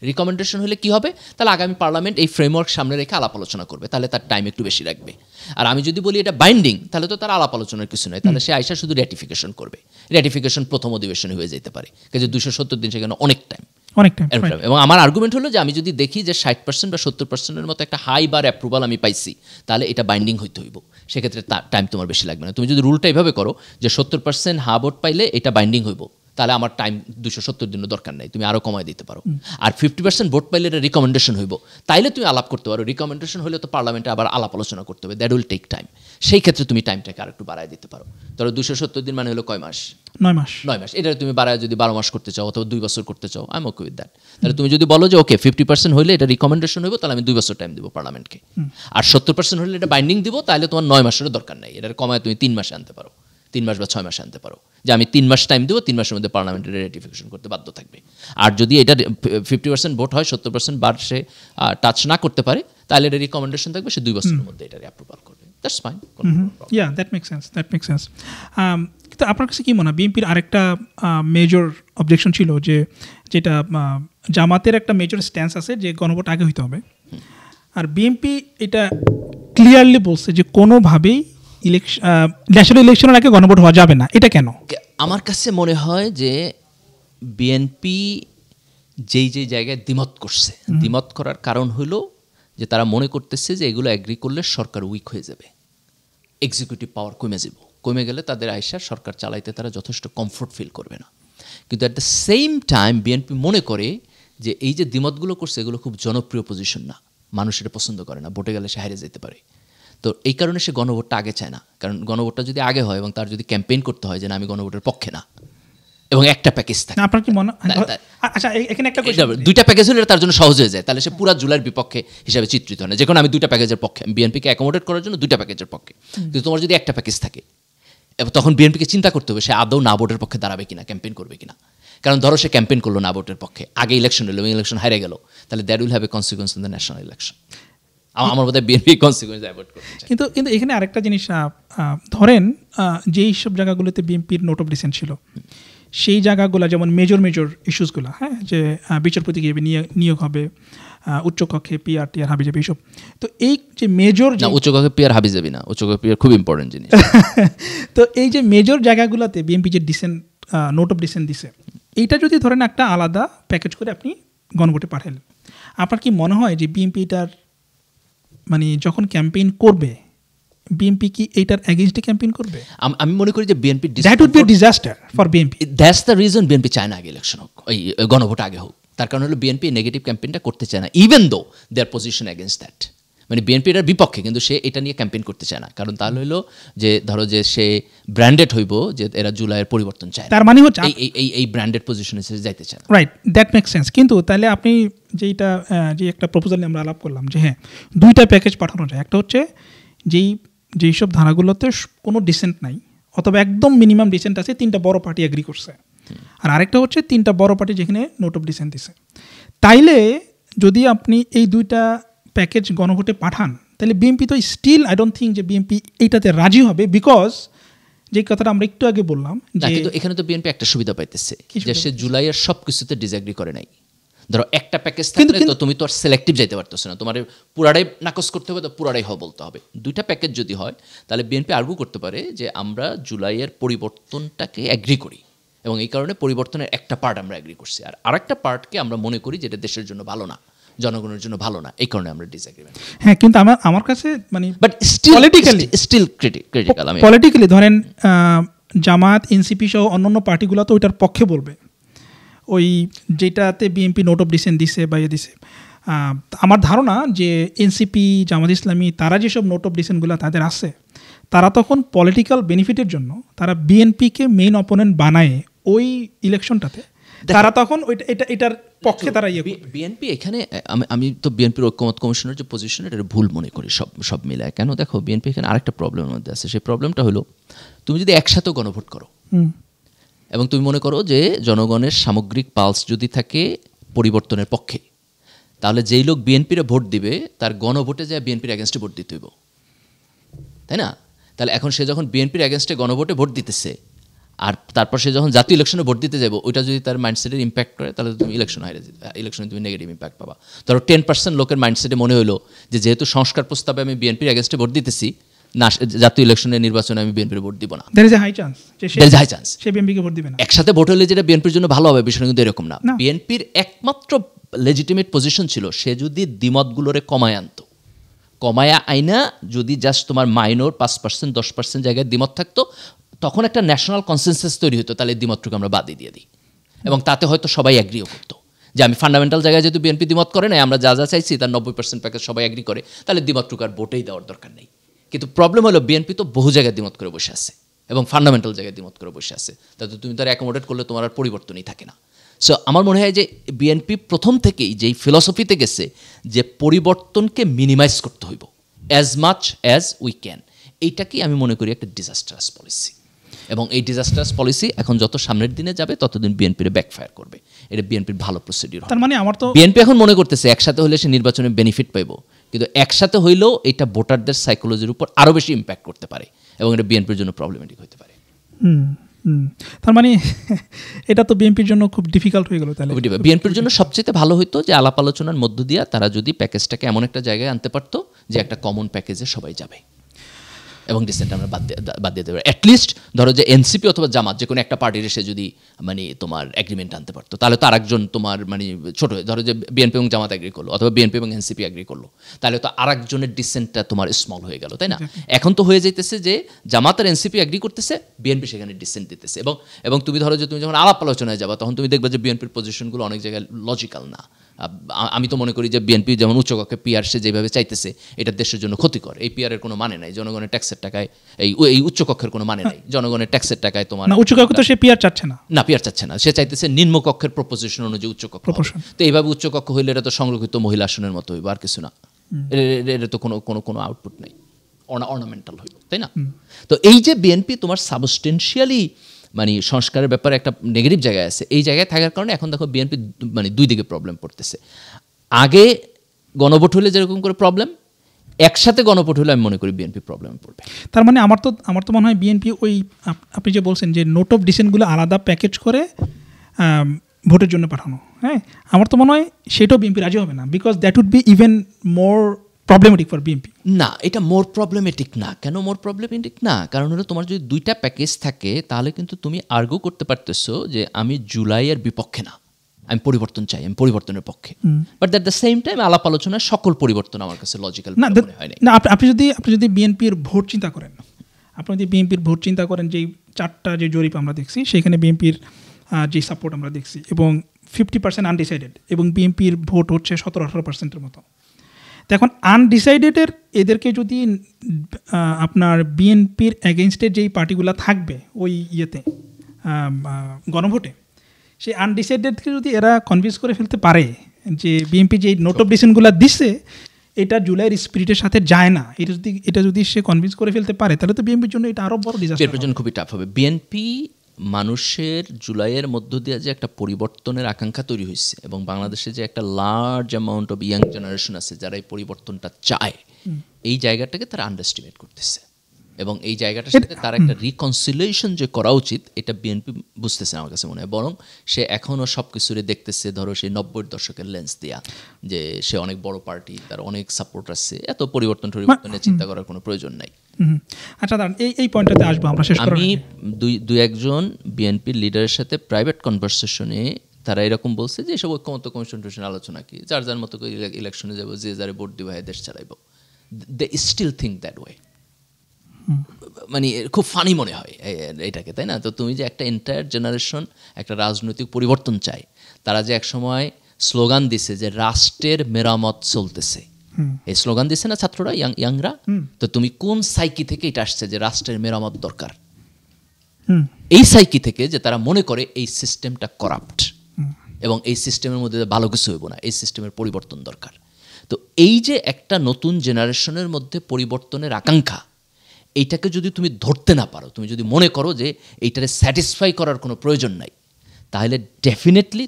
রিকমেন্ডেশন হলে কি হবে? তাহলে আগামী পার্লামেন্ট এই ফ্রেমওয়ার্ক সামনে রেখে আলাপ আলোচনা করবে, তাহলে তার টাইম একটু বেশি রাখবে। আর আমি যদি বলি এটা বাইন্ডিং, তাহলে তো তার আলাপ আলোচনার কিছু নয়, তাহলে সে আইসা শুধু র্যাটিফিকেশন করবে, র্যাটিফিকেশন প্রথম অধিবেশনে হয়ে যেতে পারে, কাজে 270 দিন সেখানে অনেক টাইম। এবং আমার আর্গুমেন্ট হলো যে আমি যদি দেখি যে 60% বা 70%-এর মতো একটা হাই বার অ্যাপ্রুভাল আমি পাইছি, তাহলে এটা বাইন্ডিং হইতে হইব, সেক্ষেত্রে টাইম তোমার বেশি লাগবে না। তুমি যদি রুলটা এইভাবে করো যে 70% হা ভোট পাইলে এটা বাইন্ডিং হইব, তাহলে আমার টাইম 270 দিনও দরকার নেই, তুমি আরও কমায় দিতে পারো। আর 50% ভোট পাইলে এটা রিকমেন্ডেশন হইব, তাইলে তুমি আলাপ করতে পারো। রিকমেন্ডেশন হলে তো পার্লামেন্টে আবার আলাপ আলোচনা করতে হবে, দ্যাট উইল টেক টাইম। সেই ক্ষেত্রে তুমি টাইমটাকে আর একটু বাড়ায় দিতে পারো। ধরো 270 দিন মানে হলো কয় মাস? 9 মাস। 9 মাস। এটা তুমি বাড়ায় যদি 12 মাস করতে চাও অথবা 2 বছর করতে চাও, I am okay with that. তাহলে তুমি যদি বলো যে ওকে 50% হইলে এটা রিকমেন্ডেশন হইব, তাহলে আমি 2 বছর টাইম দিব পার্লামেন্টকে। আর 70% হলে এটা বাইন্ডিং দিব, তাহলে তোমার 9 মাসেরও দরকার নেই, এটার কমায় তুমি 3 মাসে আনতে পারো, 3 মাস বা 6 মাসে আনতে পারো, যে আমি 3 মাস টাইম দেবো, 3 মাসের মধ্যে পার্লামেন্টের রেটিফিকেশন করতে বাধ্য থাকবে। আর যদি এটা 50% ভোট হয়, 70% বার সে টাচ না করতে পারে, তাহলে এটা রিকমেন্ডেশন থাকবে, সে 2 বছরের মধ্যে এটা অ্যাপ্রুভাল করবে। That's fine. Yeah, that make sense. কিন্তু আপনার কাছে কি মনে হয় বিএনপির আরেকটা মেজর অবজেকশন ছিল, যেটা জামাতের একটা মেজর স্ট্যান্স আছে যে গণভোট আগে হইতে হবে, আর বিএনপি এটা ক্লিয়ারলি বলছে যে কোনোভাবেই ন্যাশনাল ইলেকশনের আগে গণভোট হওয়া যাবে না। এটা কেন? আমার কাছে মনে হয় যে বিএনপি যেই জায়গায় দ্বিমত করছে, দ্বিমত করার কারণ হলো যে তারা মনে করতেছে যে এগুলো অ্যাগ্রি করলে সরকার উইক হয়ে যাবে, এক্সিকিউটিভ পাওয়ার কমে গেলে তাদের আইসা সরকার চালাইতে তারা যথেষ্ট কমফোর্ট ফিল করবে না। কিন্তু at the same time BNP মনে করে যে এই যে দ্বিমতগুলো করছে এগুলো খুব জনপ্রিয় পজিশন না, মানুষ এটা পছন্দ করে না, ভোটে গেলে সে হারিয়ে যেতে পারে। তো এই কারণে সে গণভোটটা আগে চায় না, কারণ গণভোটটা যদি আগে হয় এবং তার যদি ক্যাম্পেইন করতে হয় যে না আমি গণভোটের পক্ষে না, এবং একটা প্যাকেজ থাকে, আপনার কি মনে আচ্ছা এখানে একটা দুইটা প্যাকেজ হলে তার জন্য সহজ হয়ে যায়, তাহলে সে পুরা জুলাইয়ের বিপক্ষে হিসাবে চিত্রিত হয় না। যে কোনো আমি দুইটা প্যাকেজের পক্ষে, বিএনপিকে অ্যাকোমোডেট করার জন্য দুইটা প্যাকেজের পক্ষে। কিন্তু তোমার যদি একটা প্যাকেজ থাকে, এবং তখন বিএনপিকে চিন্তা করতে হবে সে আদৌ না ভোটের পক্ষে দাঁড়াবে কিনা, ক্যাম্পেইন করবে কিনা। কারণ ধরো সে ক্যাম্পেইন করলো না ভোটের পক্ষে, আগে ইলেকশন হলো এবং ইলেকশন হারে গেল, তাহলে that will have a consequence in the national election. আমার বোধহয় বিএনপি কনসিকুয়েন্স অ্যাভয়েড করতে চায়। কিন্তু এখানে আরেকটা জিনিস, ধরেন যেই সব জায়গাগুলোতে বিএনপির নোট অফ ডিসেন্ট ছিল, সেই জায়গাগুলো যেমন মেজর ইস্যুসগুলো, হ্যাঁ, যে বিচারপতি নিয়োগ হবে, উচ্চকক্ষে পিআর টিআর হাবিজাবি এইসব, তো এই যে মেজর, উচ্চকক্ষে পিআর হাবিজাবি না, উচ্চকক্ষে পিআর খুব ইম্পর্টেন্ট জিনিস। তো এই যে মেজর জায়গাগুলোতে বিএনপি যে নোট অফ ডিসেন্ট দিছে, এইটা যদি ধরেন একটা আলাদা প্যাকেজ করে আপনি গণভোটে পাঠালেন, আপনার কি মনে হয় যে বিএনপি এটার মানে যখন ক্যাম্পেইন করবে, বিএনপি কি এইটার এগেইনস্টে ক্যাম্পেইন করবে? আমি মনে করি যে BNP that would be a disaster for BNP. That's the reason BNP চায় না আগে ইলেকশন হোক, ওই গণভোট আগে হোক। তার কারণ হলো বিএনপি নেগেটিভ ক্যাম্পেইনটা করতে চায় না, even though there position against that. মানে বিএনপি এটার বিপক্ষে, কিন্তু সে এটা নিয়ে ক্যাম্পেইন করতে চায় না, কারণ তাহলে হলো যে ধরো যে সে ব্র্যান্ডেড হইব যে এরা জুলাইয়ের পরিবর্তন চায়, তার মানে হচ্ছে এই ব্র্যান্ডেড পজিশনে সে যাইতে চায়। Right, that make sense. কিন্তু তাহলে আপনি যে একটা প্রপোজাল নিয়ে আমরা আলাপ করলাম যে হ্যাঁ দুইটা প্যাকেজ পাঠানো যায়, একটা হচ্ছে যেই সব ধারাগুলোতে কোনো ডিসেন্ট নাই অথবা একদম মিনিমাম ডিসেন্ট আছে, 3টা বড় পার্টি এগ্রি করছে, আর আরেকটা হচ্ছে 3টা বড় পার্টি যেখানে নোট অফ ডিসেন্ট দিছে। তাইলে যদি আপনি এই দুইটা প্যাকেজ গণভোটে পাঠান, তাহলে বিএনপি তো স্টিল আই ডোন্ট থিঙ্ক যে বিএনপি এইটাতে রাজি হবে, বিকজ যে কথাটা আমরা একটু আগে বললাম যে কিন্তু এখানে তো বিএনপি একটা সুবিধা পাইতেছে যে সে জুলাইয়ের সব কিছুতে ডিসএগ্রি করে নাই। ধরো একটা প্যাকেজ থাকলে তো তুমি তো আর সিলেক্টিভ যাইতে পারতেছো না, তোমার পুরাটাই নাকচ করতে হবে, তো পুরাটাই বলতে হবে। দুইটা প্যাকেজ যদি হয় তাহলে বিএনপি আর্গু করতে পারে যে আমরা জুলাইয়ের পরিবর্তনটাকে অ্যাগ্রি করি, এবং এই কারণে পরিবর্তনের একটা পার্ট আমরা অ্যাগ্রি করছি, আর আরেকটা পার্টকে আমরা মনে করি যেটা দেশের জন্য ভালো না, জনগণের জন্য ভালো না, এই কারণে আমরা ডিসএগ্রিমেন্ট। হ্যাঁ, কিন্তু আমার কাছে মানে বাট স্টিল ক্রিটিক্যাল। আমি পলিটিক্যালি ধরেন জামাত, এনসিপি সহ অন্যান্য পার্টিগুলো তো ওইটার পক্ষে বলবে, ওই যেটাতে বিএনপি নোট অফ ডিসেন্ট দিছে বা দিছে। আমার ধারণা যে এনসিপি, জামাত ইসলামী, তারা যেসব নোট অফ ডিসেন্টগুলো তাদের আছে, তারা তখন পলিটিক্যাল বেনিফিটের জন্য তারা বিএনপিকে মেইন অপোনেন্ট বানায় ওই ইলেকশনটাতে, তারা তখন এটার পক্ষে তারা বিএনপি এখানে আমি তো বিএনপির ঐক্যমত কমিশনের যে পজিশন এটা ভুল মনে করি সব মিলায়। কেন দেখো, বিএনপি এখানে আরেকটা প্রবলেমের মধ্যে আছে। সেই প্রবলেমটা হলো তুমি যদি একসাথে গণভোট করো এবং তুমি মনে করো যে জনগণের সামগ্রিক পালস যদি থাকে পরিবর্তনের পক্ষে, তাহলে যেই লোক বিএনপির ভোট দিবে তার গণভোটে যায় বিএনপির এগেনস্টে ভোট দিতে হইব, তাই না? তাহলে এখন সে যখন বিএনপির এগেনস্টে গণভোটে ভোট দিতেছে, আর তারপর সে যখন জাতীয় ইলেকশনে ভোট দিতে যাবো, ওইটা যদি তার মাইন্ডসেটের ইম্প্যাক্ট করে, তাহলে তুমি ইলেকশনে তুমি নেগেটিভ ইম্প্যাক্ট পাবা। ধরো 10% লোকের মাইন্ডসেটে মনে হলো যে যেহেতু সংস্কার প্রস্তাবে আমি বিএনপির এগেনস্টে ভোট দিতেছি না, জাতীয় ইলেকশনের নির্বাচনে আমি বিএনপির ভোট দিব না, there is a high chance সে বিএনপিকে ভোট দিবে না। একসাথে ভোট হলে যেটা বিএনপির জন্য ভালো হবে, বিষয়টা কিন্তু এরকম না। বিএনপির একমাত্র লেজিটিমেট পজিশন ছিল সে যদি দ্বিমতগুলোরে কমায়া আইনা যদি জাস্ট তোমার মাইনর 5% 10% জায়গায় দ্বিমত থাকতো, তখন একটা ন্যাশনাল কনসেনসাস তৈরি হতো, তাহলে দ্বিমতটুকু আমরা বাদই দিয়ে দিই, এবং তাতে হয়তো সবাই অ্যাগ্রিও করতো যে আমি ফান্ডামেন্টাল জায়গায় যেহেতু বিএনপি দ্বিমত করে নাই, আমরা যা যা চাইছি তার 90% প্যাকেজ সবাই অ্যাগ্রি করে, তাহলে দ্বিমতটুকু আর ভোটেই দেওয়ার দরকার নেই। কিন্তু প্রবলেম হলো বিএনপি তো বহু জায়গায় দ্বিমত করে বসে আছে এবং ফান্ডামেন্টাল জায়গায় দ্বিমত করে বসে আছে, তাতে তুমি তার অ্যাকোমোডেট করলে তোমার আর পরিবর্তনই থাকে না। সো আমার মনে হয় যে বিএনপি প্রথম থেকেই যেই ফিলসফিতে গেছে যে পরিবর্তনকে মিনিমাইজ করতে হইব as much as we can, এইটাকেই আমি মনে করি একটা ডিজাস্টারাস পলিসি। এবং এই ডিজাস্টারাস পলিসি এখন যত সামনের দিনে যাবে ততদিন বিএনপির ব্যাকফায়ার করবে। এটা বিএনপির ভালো প্রসিডিউর। তার মানে আমার তো বিএনপি এখন মনে করতেছে একসাথে হলে সে নির্বাচনে বেনিফিট পাইব, কিন্তু একসাথে হইলেও এটা ভোটারদের সাইকোলজির উপর আরও বেশি ইম্প্যাক্ট করতে পারে এবং এটা বিএনপির জন্য প্রবলেমেটিক হতে পারে। তার মানে এটা তো বিএনপির জন্য খুব ডিফিকাল্ট হয়ে গেল। তাহলে বিএনপির জন্য সবচেয়ে ভালো হতো যে আলাপ আলোচনার মধ্য দিয়ে তারা যদি প্যাকেজটাকে এমন একটা জায়গায় আনতে পারতো যে একটা কমন প্যাকেজে সবাই যাবে এবং ডিসেন্ট আমরা বাদ দিয়ে দেবো। অ্যাটলিস্ট ধরো যে এনসিপি অথবা জামাত যে কোনো একটা পার্টির এসে যদি মানে তোমার এগ্রিমেন্ট আনতে পারতো, তাহলে তো আরেকজন তোমার মানে ছোট ধরো যে বিএনপি এবং জামাত এগ্রি করলো অথবা বিএনপি এবং এনসিপি এগ্রি করলো, তাহলে তো আরেকজনের ডিসেন্টটা তোমার স্মল হয়ে গেল, তাই না? এখন তো হয়ে যাইতেছে যে জামাত আর এনসিপি এগ্রি করতেছে, বিএনপি সেখানে ডিসেন্ট দিতেছে, এবং তুমি ধরো যে তুমি যখন আলাপ আলোচনায় যাবা তখন তুমি দেখবে যে বিএনপির পজিশনগুলো অনেক জায়গায় লজিক্যাল না। আমি তো মনে করি যে বিএনপি যেমন উচ্চকক্ষে পিআর সে যেভাবে চাইতেছে এটা দেশের জন্য ক্ষতিকর। এই পিআরের কোনো মানে নাই, জনগণের ট্যাক্সের টাকায় এই উচ্চকক্ষের কোনো মানে নাই, জনগণের ট্যাক্সের টাকায় তোমার উচ্চকক্ষ তো সে পিআর চাচ্ছে না, পিআর চাচ্ছে না, সে চাইতেছে নিম্নকক্ষের প্রপোজিশন অনুযায়ী উচ্চকক্ষ। তো এইভাবে উচ্চকক্ষ হইলে এটা তো সংরক্ষিত মহিলা আসনের মতো হইব, আর কিছু না, এটা তো কোনো আউটপুট নেই, অর্নামেন্টাল হইব, তাই না? তো এই যে বিএনপি তোমার সাবস্টেন্সিয়ালি মানে সংস্কারের ব্যাপারে একটা নেগেটিভ জায়গায় আছে, এই জায়গায় থাকার কারণে এখন দেখো বিএনপি মানে দুই দিকে প্রবলেম পড়তেছে। আগে গণভোট হলে যেরকম করে প্রবলেম, একসাথে গণভোট হলে আমি মনে করি বিএনপি প্রবলেমে পড়বে। তার মানে আমার তো মনে হয় বিএনপি ওই আপনি যে বলছেন যে নোট অফ ডিসেন্টগুলো আলাদা প্যাকেজ করে ভোটের জন্য পাঠানো, হ্যাঁ, আমার তো মনে হয় সেটাও বিএনপি রাজি হবে না, because that would be even more problematic for BNP. না, এটা মোর প্রবলেমেটিক না। কেন মোর প্রবলেমেটিক না? কারণ হলো তোমার যদি দুইটা প্যাকেজ থাকে তাহলে কিন্তু তুমি আর্গু করতে পারতেছো যে আমি জুলাইয়ের বিপক্ষে না, আমি পরিবর্তন চাই, আমি পরিবর্তনের পক্ষে, but that the same time আলাপ আলোচনায় সকল পরিবর্তন আমার কাছে লজিক্যাল মনে হয় না। আপনি যদি বিএনপির ভোট চিন্তা করেন, যেই 4টা যে জরিপ আমরা দেখছি সেখানে বিএনপির যে সাপোর্ট আমরা দেখছি এবং 50% আনডিসাইডেড, এবং বিএনপির ভোট হচ্ছে 17-18%-এর মতো। তো এখন আনডিসাইডেডের এদেরকে যদি আপনার বিএনপির এগেনস্টে যেই পার্টিগুলো থাকবে ওই ইয়েতে গণভোটে, সেই আনডিসাইডেডকে যদি এরা কনভিন্স করে ফেলতে পারে যে বিএনপি যে নোট অফ ডিসেন্টগুলো দিচ্ছে এটা জুলাইয়ের স্পিরিটের সাথে যায় না, এটা যদি সে কনভিন্স করে ফেলতে পারে তাহলে তো বিএনপির জন্য এটা আরও বড় ডিজাস্টার, বিএনপির জন্য খুবই টাফ হবে। বিএনপি মানুষের জুলাইয়ের মধ্য দিয়ে যে একটা পরিবর্তনের আকাঙ্ক্ষা তৈরি হয়েছে এবং বাংলাদেশে যে একটা large amount of young generation আছে যারা এই পরিবর্তনটা চায়, এই জায়গাটাকে তারা আন্ডারস্টিমেট করতেছে এবং এই জায়গাটার সাথে তার একটা রিকনসিলিয়েশন যে করা উচিত এটা বিএনপি বুঝতেছে আমার কাছে মনে হয়। বরং সে এখনও সব কিছুরে দেখতেছে ধরো সেই 90-এর দশকের লেন্স দেয়া, যে সে অনেক বড় পার্টি, তার অনেক সাপোর্ট আছে, এত পরিবর্তনের চিন্তা করার কোনো প্রয়োজন নাই। আচ্ছা দাঁড়ান, এই পয়েন্টটাতে আসবো আমরা। আমি দুই একজন বিএনপির লিডারের সাথে প্রাইভেট কনভারসেশনে তারা এরকম বলছে যে এসব ঐক্যমত্য কমিশন টমিশন আলোচনা কি, যার যার মতো করে ইলেকশনে যাবো, যে যারে ভোট দিব, দেশ চালাইবো। দে স্টিল থিঙ্ক দ্যাট ওয়ে। মানে খুব ফানি মনে হয় এটাকে, তাই না? তো তুমি যে একটা এন্টায়ার জেনারেশন একটা রাজনৈতিক পরিবর্তন চায়, তারা যে একসময় স্লোগান দিছে যে রাষ্ট্রের মেরামত চলতেছে, এই স্লোগান দিছে না ছাত্ররা, ইয়াংরা? তো তুমি কোন সাইকি থেকে এটা আসছে যে রাষ্ট্রের মেরামত দরকার? এই সাইকি থেকে যে তারা মনে করে এই সিস্টেমটা করাপ্ট এবং এই সিস্টেমের মধ্যে ভালো কিছু হইব না, এই সিস্টেমের পরিবর্তন দরকার। তো এই যে একটা নতুন জেনারেশনের মধ্যে পরিবর্তনের আকাঙ্ক্ষা, এইটাকে যদি তুমি ধরতে না পারো, তুমি যদি মনে করো যে এইটারে স্যাটিসফাই করার কোনো প্রয়োজন নাই, তাহলে ডেফিনেটলি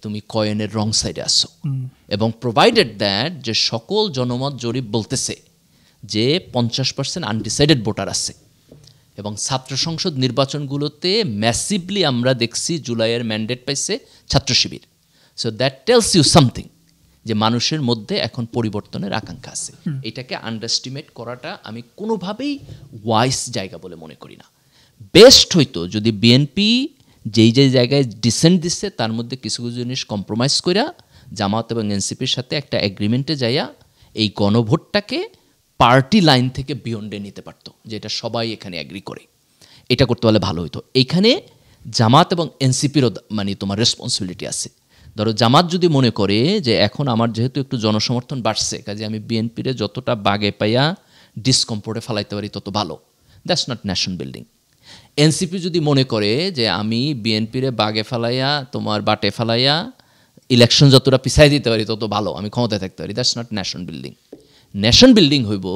তুমি কয়েনের রং সাইডে আসো। এবং প্রোভাইডেড দ্যাট যে সকল জনমত জরিপ বলতেছে যে 50% আনডিসাইডেড ভোটার আছে এবং ছাত্র সংসদ নির্বাচনগুলোতে ম্যাসিভলি আমরা দেখছি জুলাইয়ের ম্যান্ডেট পাইছে Chhatra Shibir. So that tells you something যে মানুষের মধ্যে এখন পরিবর্তনের আকাঙ্ক্ষা আছে। এটাকে আন্ডারস্টিমেট করাটা আমি কোনোভাবেই ওয়াইস জায়গা বলে মনে করি না। বেস্ট হইতো যদি বিএনপি যেই জায়গায় ডিসেন্ট দিচ্ছে তার মধ্যে কিছু কিছু জিনিস কম্প্রোমাইজ কইরা জামাত এবং এনসিপির সাথে একটা এগ্রিমেন্টে যাইয়া এই গণভোটটাকে পার্টি লাইন থেকে বিয়ন্ডে নিতে পারতো, যেটা সবাই এখানে অ্যাগ্রি করে। এটা করতে পারলে ভালো হতো। এইখানে জামাত এবং এনসিপিরও মানে তোমার রেসপন্সিবিলিটি আছে। ধরো জামাত যদি মনে করে যে এখন আমার যেহেতু একটু জনসমর্থন বাড়ছে, কাজে আমি বিএনপিরে যতটা বাগে পাইয়া ডিসকমফোর্টে ফেলাইতে পারি তত ভালো, that's not nation building. NCP যদি মনে করে যে আমি বিএনপিরে বাগে ফেলাইয়া তোমার বাটে ফেলাইয়া ইলেকশন যতটা পিছাই দিতে পারি তত ভালো, আমি ক্ষমতায় থাকতে পারি, that's not nation building. Nation building হইব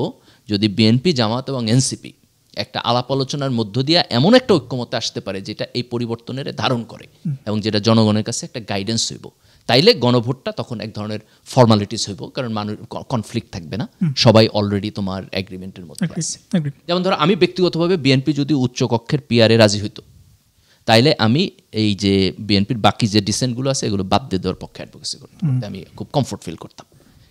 যদি বিএনপি, জামাত এবং এনসিপি একটা আলাপ আলোচনার মধ্য দিয়ে এমন একটা ঐক্যমতে আসতে পারে যেটা এই পরিবর্তনের ধারণ করে এবং যেটা জনগণের কাছে একটা গাইডেন্স হইব। তাইলে গণভোটটা তখন এক ধরনের ফর্মালিটিস হইব, কারণ মানুষ কনফ্লিক্ট থাকবে না, সবাই অলরেডি তোমার এগ্রিমেন্টের মধ্যে আছে। যেমন ধরো আমি ব্যক্তিগতভাবে বিএনপি যদি উচ্চকক্ষের পিআরে রাজি হইতো, তাইলে আমি এই যে বিএনপির বাকি যে ডিসেন্টগুলো আছে এগুলো বাদ দিয়ে দেওয়ার পক্ষে অ্যাডভোকেসি করতাম, আমি খুব কমফোর্ট ফিল করতাম।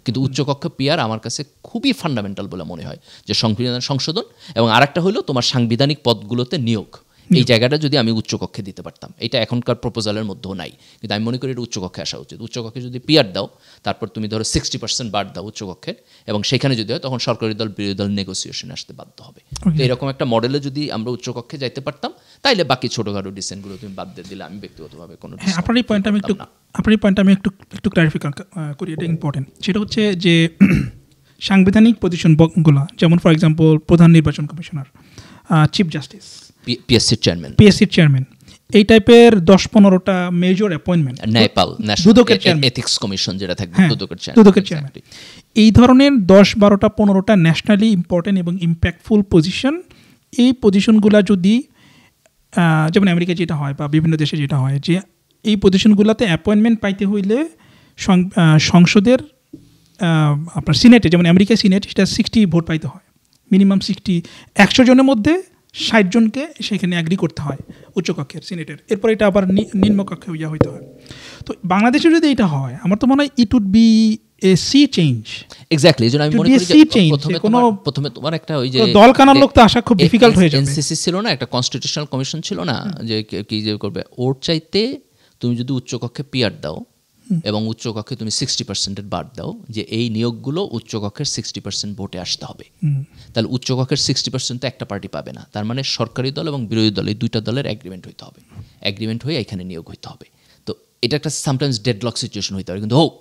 কিন্তু উচ্চকক্ষ পিআর আমার কাছে খুবই ফান্ডামেন্টাল বলে মনে হয়, যে সংবিধান সংশোধন এবং আরেকটা হলো তোমার সাংবিধানিক পদগুলোতে নিয়োগ, এই জায়গাটা যদি আমি উচ্চকক্ষে দিতে পারতাম। এটা এখনকার প্রপোজালের মধ্যেও নাই, কিন্তু আমি মনে করি এটা উচ্চকক্ষে আসা উচিত। উচ্চকক্ষে যদি পিআর দাও, তারপর তুমি ধরো 60% বাদ দাও উচ্চকক্ষের, এবং সেখানে যদি হয় তখন সরকারি দল বিরোধী দল নেগোসিয়েশনে আসতে বাধ্য হবে। তো এরকম একটা মডেলে যদি আমরা উচ্চকক্ষে যাইতে পারতাম, তাইলে বাকি ছোটোখাটো ডিসেন্টগুলো তুমি বাদ দিয়ে দিলে আমি ব্যক্তিগতভাবে কোনো আপনার এই পয়েন্ট আমি একটু ক্লারিফাই করি, এটা ইম্পর্টেন্ট। সেটা হচ্ছে যে সাংবিধানিক পজিশনগুলো, যেমন ফর এক্সাম্পল প্রধান নির্বাচন কমিশনার, চিফ জাস্টিস, পিএসসির চেয়ারম্যান, এই টাইপের 10-15টা মেজর অ্যাপয়েন্টমেন্ট, নেপাল দুদকের চেয়ারম্যান, এথিক্স কমিশন যেটা থাকবে, দুদকের চেয়ারম্যান, এই ধরনের 10-12টা-15টা ন্যাশনালি ইম্পর্টেন্ট এবং ইম্প্যাক্টফুল পজিশন, এই পজিশনগুলো যদি যেমন আমেরিকা যেটা হয় বা বিভিন্ন দেশে যেটা হয়, যে এই পজিশনগুলোতে অ্যাপয়েন্টমেন্ট পাইতে হইলে সংসদের আপনার সিনেটে, যেমন আমেরিকা সিনেট, সেটা 60 ভোট পাইতে হয়, মিনিমাম 60, 100 জনের মধ্যে 60 জনকে সেখানে অ্যাগ্রি করতে হয় উচ্চকক্ষের সিনেটের, এরপর এটা আবার নিম্নকক্ষে ইয়া হইতে হয়। তো বাংলাদেশে যদি এটা হয়, আমার তো মনে হয় it would be a sea change. Exactly, যেন আমি মনে করি যে প্রথমে তোমার একটা ওই যে দল কানার লোক তো আসা খুব ডিফিকাল্ট হয়ে যাবে। এনসিসি ছিল না, একটা কনস্টিটিউশনাল কমিশন ছিল না, যে কি যে করবে, ওর চাইতে তুমি যদি উচ্চকক্ষে পিআর দাও এবং উচ্চকক্ষে তুমি 60% বাদ দাও, যে এই নিয়োগগুলো উচ্চকক্ষের 60% ভোটে আসতে হবে, তাহলে উচ্চকক্ষের 60% তো একটা পার্টি পাবে না। তার মানে সরকারি দল এবং বিরোধী দল এই দুইটা দলের এগ্রিমেন্ট হইতে হবে, এগ্রিমেন্ট হয়ে এখানে নিয়োগ হইতে হবে। তো এটা একটা সামটাইমস ডেডলক সিচুয়েশন হইতে পারে, কিন্তু হোক,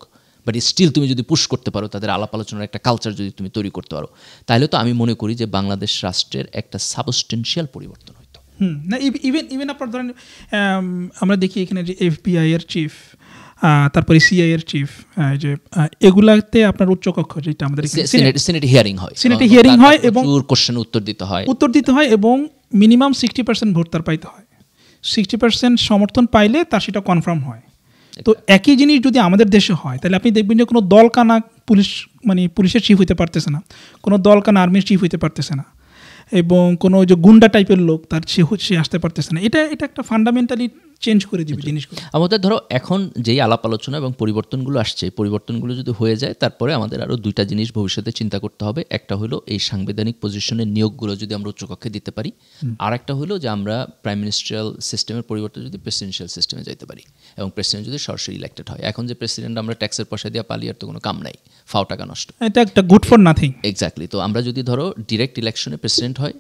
বাট স্টিল তুমি যদি পুশ করতে পারো, তাদের আলাপ আলোচনার একটা কালচার যদি তুমি তৈরি করতে পারো, তাহলে তো আমি মনে করি যে বাংলাদেশ রাষ্ট্রের একটা সাবস্টেন্সিয়াল পরিবর্তন হইতো। না, ইভেন আপনার ধরেন আমরা দেখি এখানে যে এফবিআই এর চিফ, তারপরে সিআই এর চিফ, যে এগুলাতে আপনার উচ্চকক্ষ যেটা আমাদের সিনেটে হিয়ারিং হয় এবং কোশ্চেন উত্তর দিতে হয় এবং মিনিমাম 60% ভোট তার পাইতে হয়। 60% সমর্থন পাইলে তার সেটা কনফার্ম হয়। তো একই জিনিস যদি আমাদের দেশে হয়, তাহলে আপনি দেখবেন যে কোনো দলকানা পুলিশের চিফ হইতে পারতেছে না, কোনো দলকানা আর্মির চিফ হইতে পারতেছে না, এবং কোনো যে গুন্ডা টাইপের লোক তার সে আসতে পারতেছে না। এটা একটা ফান্ডামেন্টালি চেঞ্জ করে দিবে জিনিসগুলো। আমাদের ধরো এখন যেই আলাপ আলোচনা এবং পরিবর্তনগুলো আসছে, পরিবর্তনগুলো যদি হয়ে যায়, তারপরে আমাদের আরও দুইটা জিনিস ভবিষ্যতে চিন্তা করতে হবে। একটা হলো এই সাংবিধানিক পজিশনের নিয়োগগুলো যদি আমরা উচ্চকক্ষে দিতে পারি, আর একটা হলো যে আমরা প্রাইম মিনিস্ট্রিয়াল সিস্টেমের পরিবর্তে যদি প্রেসিডেন্সিয়াল সিস্টেমে যেতে পারি এবং প্রেসিডেন্ট যদি সরাসরি ইলেক্টেড হয়। এখন যে প্রেসিডেন্ট আমরা ট্যাক্সের পয়সা দিয়ে পালিয়ে, আর তো কোনো কাম নাই, ফাও টাকা নষ্ট, এটা একটা গুড ফর নাথিং। এক্স্যাক্টলি। তো আমরা যদি ধরো ডিরেক্ট ইলেকশনে প্রেসিডেন্ট হয়,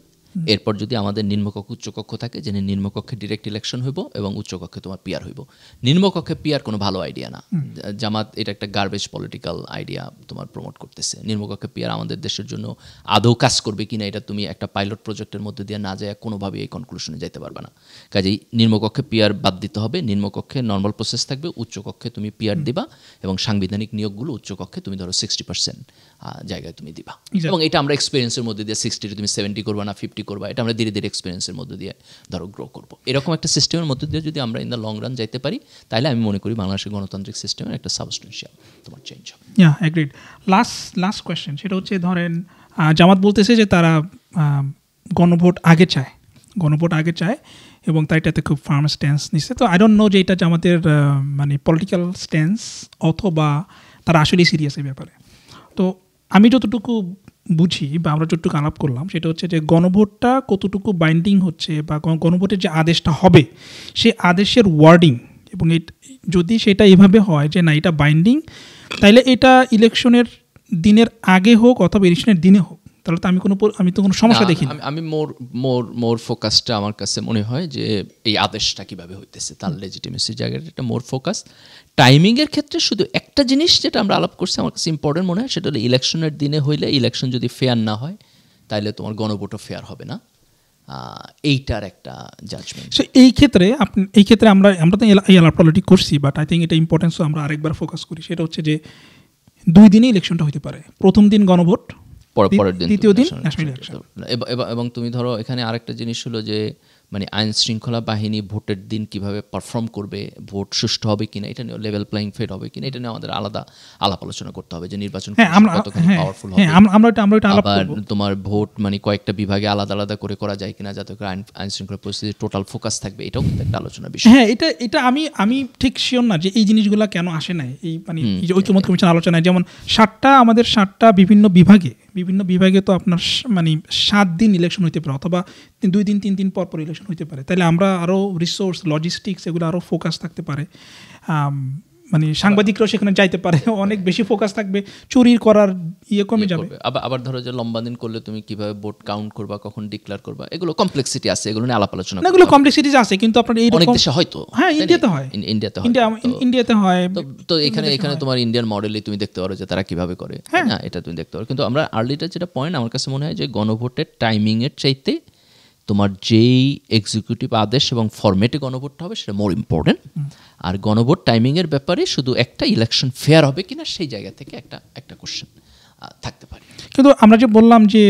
এরপর যদি আমাদের নিম্নকক্ষ উচ্চকক্ষ থাকে, যে নিম্নকক্ষে ডিরেক্ট ইলেকশন হইব এবং উচ্চকক্ষে তোমার পিআর হইব। নিম্নকক্ষে পিআর কোনো ভালো আইডিয়া না, জামাত এটা একটা গার্বেজ পলিটিক্যাল আইডিয়া তোমার প্রমোট করতেছে। নিম্নকক্ষে পিআর আমাদের দেশের জন্য আদৌ কাজ করবে কিনা, এটা তুমি একটা পাইলট প্রজেক্টের মধ্যে দিয়ে না যায় কোনোভাবে এই কনক্লুশনে যাইতে পারবে না। কাজেই নিম্নকক্ষে পিআর বাদ দিতে হবে, নিম্নকক্ষে নর্মাল প্রসেস থাকবে, উচ্চকক্ষে তুমি পিআর দিবা এবং সাংবিধানিক নিয়োগগুলো উচ্চকক্ষে তুমি ধরো 60% জায়গায় তুমি দিবা। এবং এটা আমরা এক্সপিরিয়েন্সের মধ্যে দিয়ে 60 তুমি 70 করবা না 50 করবা, এটা আমরা ধীরে ধীরে এক্সপিরিয়েন্সের মধ্যে দিয়ে ধরো গ্রো করবো। এরকম একটা সিস্টেমের মধ্যে দিয়ে যদি আমরা ইন দ্য লং রান যাইতে পারি, তাহলে আমি মনে করি বাংলাদেশের গণতান্ত্রিক সিস্টেমের একটা সাবস্টেন্সিয়াল তোমার চেঞ্জ হবে। এগ্রিড। লাস্ট কোয়েশ্চেন, সেটা হচ্ছে ধরেন জামাত বলতেছে যে তারা গণভোট আগে চায় এবং তাই এটাতে খুব ফার্ম স্ট্যান্স নিচ্ছে। তো আই ডোন্ট নো যে এটা জামাতের মানে পলিটিক্যাল স্ট্যান্স অথবা তারা আসলেই সিরিয়াস এই ব্যাপারে। তো আমি যতটুকু বুঝি বা আমরা যতটুকু আলাপ করলাম, সেটা হচ্ছে যে গণভোটটা কতটুকু বাইন্ডিং হচ্ছে বা গণভোটের যে আদেশটা হবে সেই আদেশের ওয়ার্ডিং, এবং যদি সেটা এভাবে হয় যে না এটা বাইন্ডিং, তাইলে এটা ইলেকশনের দিনের আগে হোক অথবা ইলেকশনের দিনে হোক, তাহলে তো আমি তো কোনো সমস্যা দেখি না। আমি মোর ফোকাসটা আমার কাছে মনে হয় যে এই আদেশটা কিভাবে হইতেছে তার লেজিটিমেসি জায়গাটা একটা মোর ফোকাস। টাইমিংয়ের ক্ষেত্রে শুধু একটা জিনিস যেটা আমরা আলাপ করছি আমার কাছে ইম্পর্টেন্ট মনে হয়, সেটা হলো ইলেকশনের দিনে হইলে ইলেকশন যদি ফেয়ার না হয় তাহলে তোমার গণভোটও ফেয়ার হবে না, এইটার একটা জাজমেন্ট। সো এই ক্ষেত্রে আমরা তো এই আলাপটা অলরেডি করছি, বাট আই থিঙ্ক এটা ইম্পর্টেন্স আমরা আরেকবার ফোকাস করি। সেটা হচ্ছে যে 2 দিনে ইলেকশনটা হতে পারে, প্রথম দিন গণভোট, পরের দিন দ্বিতীয় দিন ন্যাশনাল ইলেকশন। এবং তুমি ধরো এখানে আরেকটা জিনিস হলো যে মানে আইন শৃঙ্খলা বাহিনী ভোটের দিন কিভাবে পারফর্ম করবে, ভোট সুষ্ঠু হবে কিনা, এটা নিয়ে লেভেল প্লেইং ফিল্ড হবে কিনা, এটা নিয়ে আমাদের আলাদা আলাপ আলোচনা করতে হবে যে নির্বাচন কতখানি পাওয়ারফুল হবে। আবার তোমার ভোট মানে কয়েকটা বিভাগে আলাদা আলাদা করে করা যায় কিনা যাতে করে আইন শৃঙ্খলা পরিস্থিতি টোটাল ফোকাস থাকবে, এটাও কিন্তু একটা আলোচনা বিষয়। হ্যাঁ, এটা আমি ঠিক শিওর না যে এই জিনিসগুলো কেন আসে নাই এই মানে এই যে ঐক্যমত্য কমিশন আলোচনায়। যেমন 7টা বিভিন্ন বিভাগে তো আপনার মানে 7 দিন ইলেকশন হইতে পারে, অথবা 2 দিন 3 দিন পর ইলেকশন হইতে পারে। তাহলে আমরা আরও রিসোর্স, লজিস্টিক্স এগুলো আরও ফোকাস থাকতে পারে, মানে সাংবাদিকরাও সেখানে যাইতে পারে, অনেক বেশি ফোকাস থাকবে, চুরি করার কমে যাবে। আবার ধরো যে লম্বা দিন করলে তুমি কিভাবে ভোট কাউন্ট করবা, কখন ডিক্লেয়ার করবা, এগুলো কমপ্লেক্সিটি আছে, এগুলো নিয়ে আলাপ আলোচনা এগুলো কমপ্লেক্সিটিজ আছে, কিন্তু আপনার এই অনেক দেশে হয়তো, হ্যাঁ ইন্ডিয়াতে হয়। তো এখানে তোমার ইন্ডিয়ান মডেলে তুমি দেখতে পারো যে তারা কিভাবে করে, না এটা তুমি দেখতে পারো। কিন্তু আমরা আর্লিটা যেটা পয়েন্ট আমার কাছে মনে হয় যে গণভোটের টাইমিং এর চাইতে তোমার যেই এক্সিকিউটিভ আদেশ এবং ফরম্যাটে গণভোটটা হবে সেটা মোর ইম্পর্টেন্ট। আর গণভোট টাইমিংয়ের ব্যাপারে শুধু একটা ইলেকশন ফেয়ার হবে কিনা সেই জায়গা থেকে একটা কোশ্চেন থাকতে পারে। কিন্তু আমরা যে বললাম যে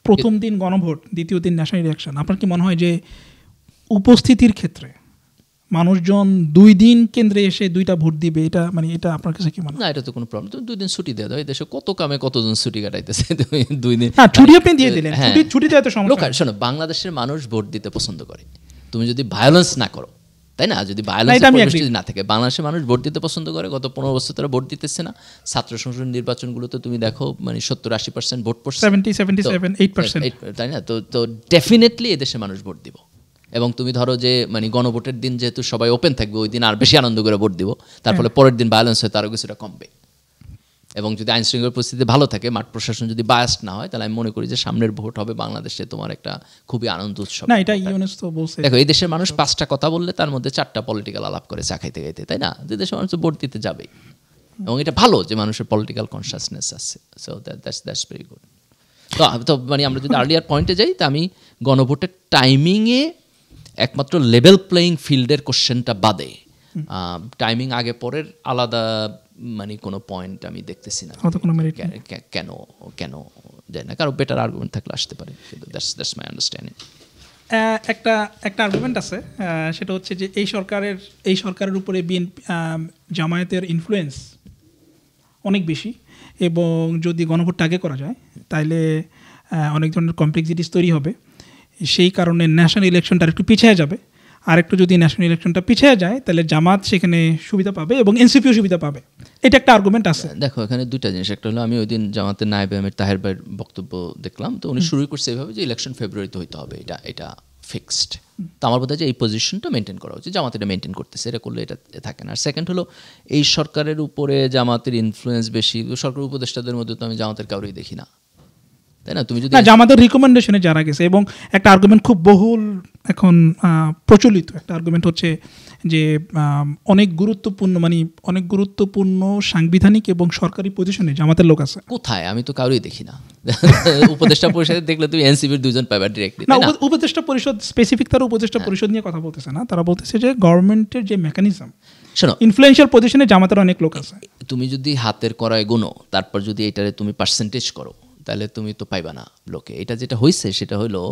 প্রথম দিন গণভোট, দ্বিতীয় দিন ন্যাশনাল ইলেকশন, আপনার কি মনে হয় যে উপস্থিতির ক্ষেত্রে মানুষজন 2 দিন কেন্দ্রে এসে 2টা ভোট দিবে, এটা মানে এটা আপনার কাছে কি মনে হয়? না, এটা তো কোনো প্রবলেম। তুমি 2 দিন ছুটি দিয়ে দাও, এই দেশে কত কামে কতজন ছুটি কাটাইতেছে, তুমি 2 দিন ছুটি আপনি দিয়ে দিলেন, ছুটি দেওয়া তো সমস্যা। শোনো, বাংলাদেশের মানুষ ভোট দিতে পছন্দ করে, তুমি যদি ভায়োলেন্স না করো, তাই না, যদি ভায়োলেন্স না থাকে, বাংলাদেশের মানুষ ভোট দিতে পছন্দ করে। গত 15 বছর তারা ভোট দিতেছে না। ছাত্র সংসদ নির্বাচনগুলোতে তুমি দেখো মানে 70-80% ভোট পড়ছে, 70-77-8%, তাই না? তো ডেফিনেটলি এদেশে মানুষ ভোট দিব। এবং তুমি ধরো যে মানে গণভোটের দিন যেহেতু সবাই ওপেন থাকবে, ওই দিন আর বেশি আনন্দ করে ভোট দিব, তার ফলে পরের দিন ভায়োলেন্স হয় তারও কিছুটা কমবে। এবং যদি আইন শৃঙ্খলা পরিস্থিতি ভালো থাকে, মাঠ প্রশাসন যদি বায়াস্ট না হয়, তাহলে আমি মনে করি যে সামনের ভোট হবে বাংলাদেশে তোমার একটা খুবই আনন্দ উৎসব। না, এটা ইউনেস তো বলছে, দেখো এই দেশের মানুষ 5টা কথা বললে তার মধ্যে 4টা পলিটিক্যাল আলাপ করে চা খাইতে খাইতে, তাই না? যে দেশের মানুষ ভোট দিতে যাবে, এবং এটা ভালো যে মানুষের পলিটিক্যাল কনসাসনেস আছে। So that's very good. তো মানে আমরা যদি আর্লিয়ার পয়েন্টে যাই, তা আমি গণভোটের টাইমিংয়ে একমাত্র লেভেল প্লেইং ফিল্ডের কোশ্চেনটা বাদে টাইমিং আগে পরের আলাদা মানে কোনো পয়েন্ট আমি দেখতেছি না। কেন যায় না, কারো বেটার আর্গুমেন্ট থাকলে আসতে পারে, কিন্তু দ্যাটস মাই আন্ডারস্ট্যান্ডিং। একটা আর্গুমেন্ট আছে, সেটা হচ্ছে যে এই সরকারের উপরে জামায়াতের ইনফ্লুয়েন্স অনেক বেশি, এবং যদি গণভোটটা আগে করা যায় তাহলে অনেক ধরনের কমপ্লেক্সিটিস তৈরি হবে। সেই কারণে ন্যাশনাল ইলেকশনটা একটু পিছিয়ে যাবে, আর একটু যদি ন্যাশনাল ইলেকশনটা পিছিয়ে যায় তাহলে জামাত সেখানে সুবিধা পাবে এবং এনসিপিও সুবিধা পাবে। এটা একটা আর্গুমেন্ট আছে। দেখো এখানে 2টা জিনিস, একটা হলো আমি ওই দিন জামাতের নায়েব আমির তাহের ভাইয়ের বক্তব্য দেখলাম, তো উনি শুরু করছে এভাবে যে ইলেকশন ফেব্রুয়ারিতে হইতে হবে, এটা ফিক্সড। তো আমার বোধ হয় যে এই পজিশনটা মেনটেন করা উচিত, জামাত এটা মেনটেন করতেছে, এটা করলে এটা থাকে না। আর সেকেন্ড হলো এই সরকারের উপরে জামাতের ইনফ্লুয়েন্স বেশি, সরকার উপদেষ্টাদের মধ্যে তো আমি জামাতের কাউরেই দেখি না, তাই না? তুমি যদি জামাতের রিকমেন্ডেশনে যারা গেছে, এবং একটা আর্গুমেন্ট খুব বহুল এখন প্রচলিত একটা আর্গুমেন্ট হচ্ছে যে অনেক গুরুত্বপূর্ণ সাংবিধানিক এবং সরকারি পজিশনে জামাতের লোক আছে। কোথায়? আমি তো কাউরেই দেখি না। উপদেষ্টা পরিষদে দেখলে তুমি এনসিপির 2জন পাবে ডিরেক্টলি। না, উপদেষ্টা পরিষদ স্পেসিফিক, তারা উপদেষ্টা পরিষদ নিয়ে কথা বলতেছে না, তারা বলতেছে যে গভর্নমেন্টের যে মেকানিজম, শোনো, ইনফ্লুয়েন্সিয়াল পজিশনে জামাতের অনেক লোক আছে। তুমি যদি হাতের করায় গুনো, তারপর যদি এটারে তুমি পার্সেন্টেজ করো, তাহলে তুমি তো পাইবা না লোকে। এটা যেটা হয়েছে সেটা হলো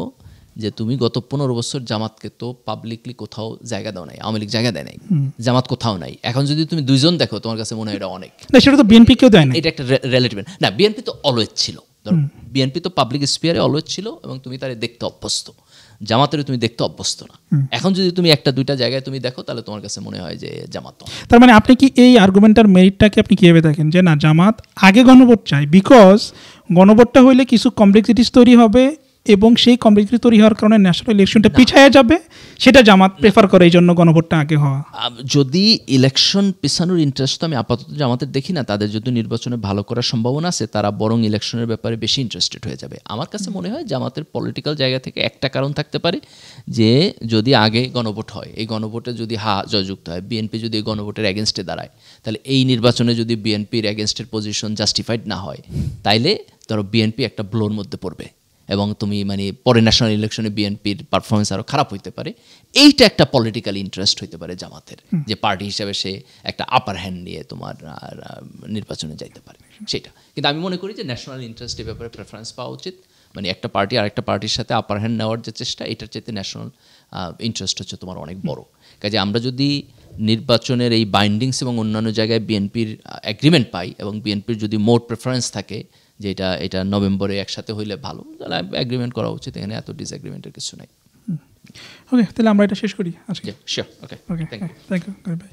যে তুমি গত 15 বছর জামাতকে তো পাবলিকলি কোথাও জায়গা দাও নাই, আওয়ামী লীগ জায়গা দেয় নাই, জামাত কোথাও নাই। এখন যদি তুমি 2জন দেখো, তোমার কাছে মনে হয় এটা অনেক। সেটা তো বিএনপি কেউ দেয় না, এটা একটা রিলেটিভ না। বিএনপি তো অলওয়েজ ছিল, বিএনপি তো পাবলিক স্পিয়ারে অলওয়েজ ছিল, এবং তুমি তারে দেখতে অভ্যস্ত। জামাতের তুমি দেখতে অভ্যস্ত না। এখন যদি তুমি 1-2টা জায়গায় তুমি দেখো, তাহলে তোমার কাছে মনে হয় যে জামাত। তার মানে আপনি কি এই আর্গুমেন্টার মেরিটটাকে আপনি কিভাবে দেখেন যে না, জামাত আগে গণভোট চাই, বিকজ গণভোটটা হইলে কিছু কমপ্লেক্সিটিস তৈরি হবে, এবং সেই কমপ্লিটলি তৈরি হওয়ার কারণে ন্যাশনাল ইলেকশনটা পিছায়া যাবে, সেটা জামাত প্রেফার করে, এই জন্য গণভোটটা আগে হওয়া। যদি ইলেকশন পিছানোর ইন্টারেস্ট তো আমি আপাতত জামাতের দেখি না, তাদের যদি নির্বাচনে ভালো করার সম্ভাবনা আছে তারা বরং ইলেকশনের ব্যাপারে বেশি ইন্টারেস্টেড হয়ে যাবে। আমার কাছে মনে হয় জামাতের পলিটিক্যাল জায়গা থেকে একটা কারণ থাকতে পারে যে যদি আগে গণভোট হয়, এই গণভোটে যদি জয়যুক্ত হয়, বিএনপি যদি এই গণভোটের এগেনস্টে দাঁড়ায়, তাহলে এই নির্বাচনে যদি বিএনপির এগেনস্টের পজিশন জাস্টিফাইড না হয়, তাইলে ধরো বিএনপি একটা ব্লোর মধ্যে পড়বে এবং তুমি মানে পরে ন্যাশনাল ইলেকশনে বিএনপির পারফরমেন্স আরও খারাপ হইতে পারে। এইটা একটা পলিটিক্যাল ইন্টারেস্ট হইতে পারে জামাতের, যে পার্টি হিসেবে সে একটা আপার হ্যান্ড নিয়ে তোমার নির্বাচনে যাইতে পারে সেটা। কিন্তু আমি মনে করি যে ন্যাশনাল ইন্টারেস্ট এই ব্যাপারে প্রেফারেন্স পাওয়া উচিত। মানে একটা পার্টি আর একটা পার্টির সাথে আপার হ্যান্ড নেওয়ার যে চেষ্টা, এটার চাইতে ন্যাশনাল ইন্টারেস্ট হচ্ছে তোমার অনেক বড়। কাজে আমরা যদি নির্বাচনের এই বাইন্ডিংস এবং অন্যান্য জায়গায় বিএনপির এগ্রিমেন্ট পাই এবং বিএনপির যদি মোর প্রেফারেন্স থাকে যে এটা নভেম্বরে একসাথে হইলে ভালো, তাহলে এগ্রিমেন্ট করা উচিত। এখানে এত ডিসএগ্রিমেন্টের কিছু নাই। ওকে, তাহলে আমরা এটা শেষ করি আজকে। Sure, okay, okay, thank you ভাই।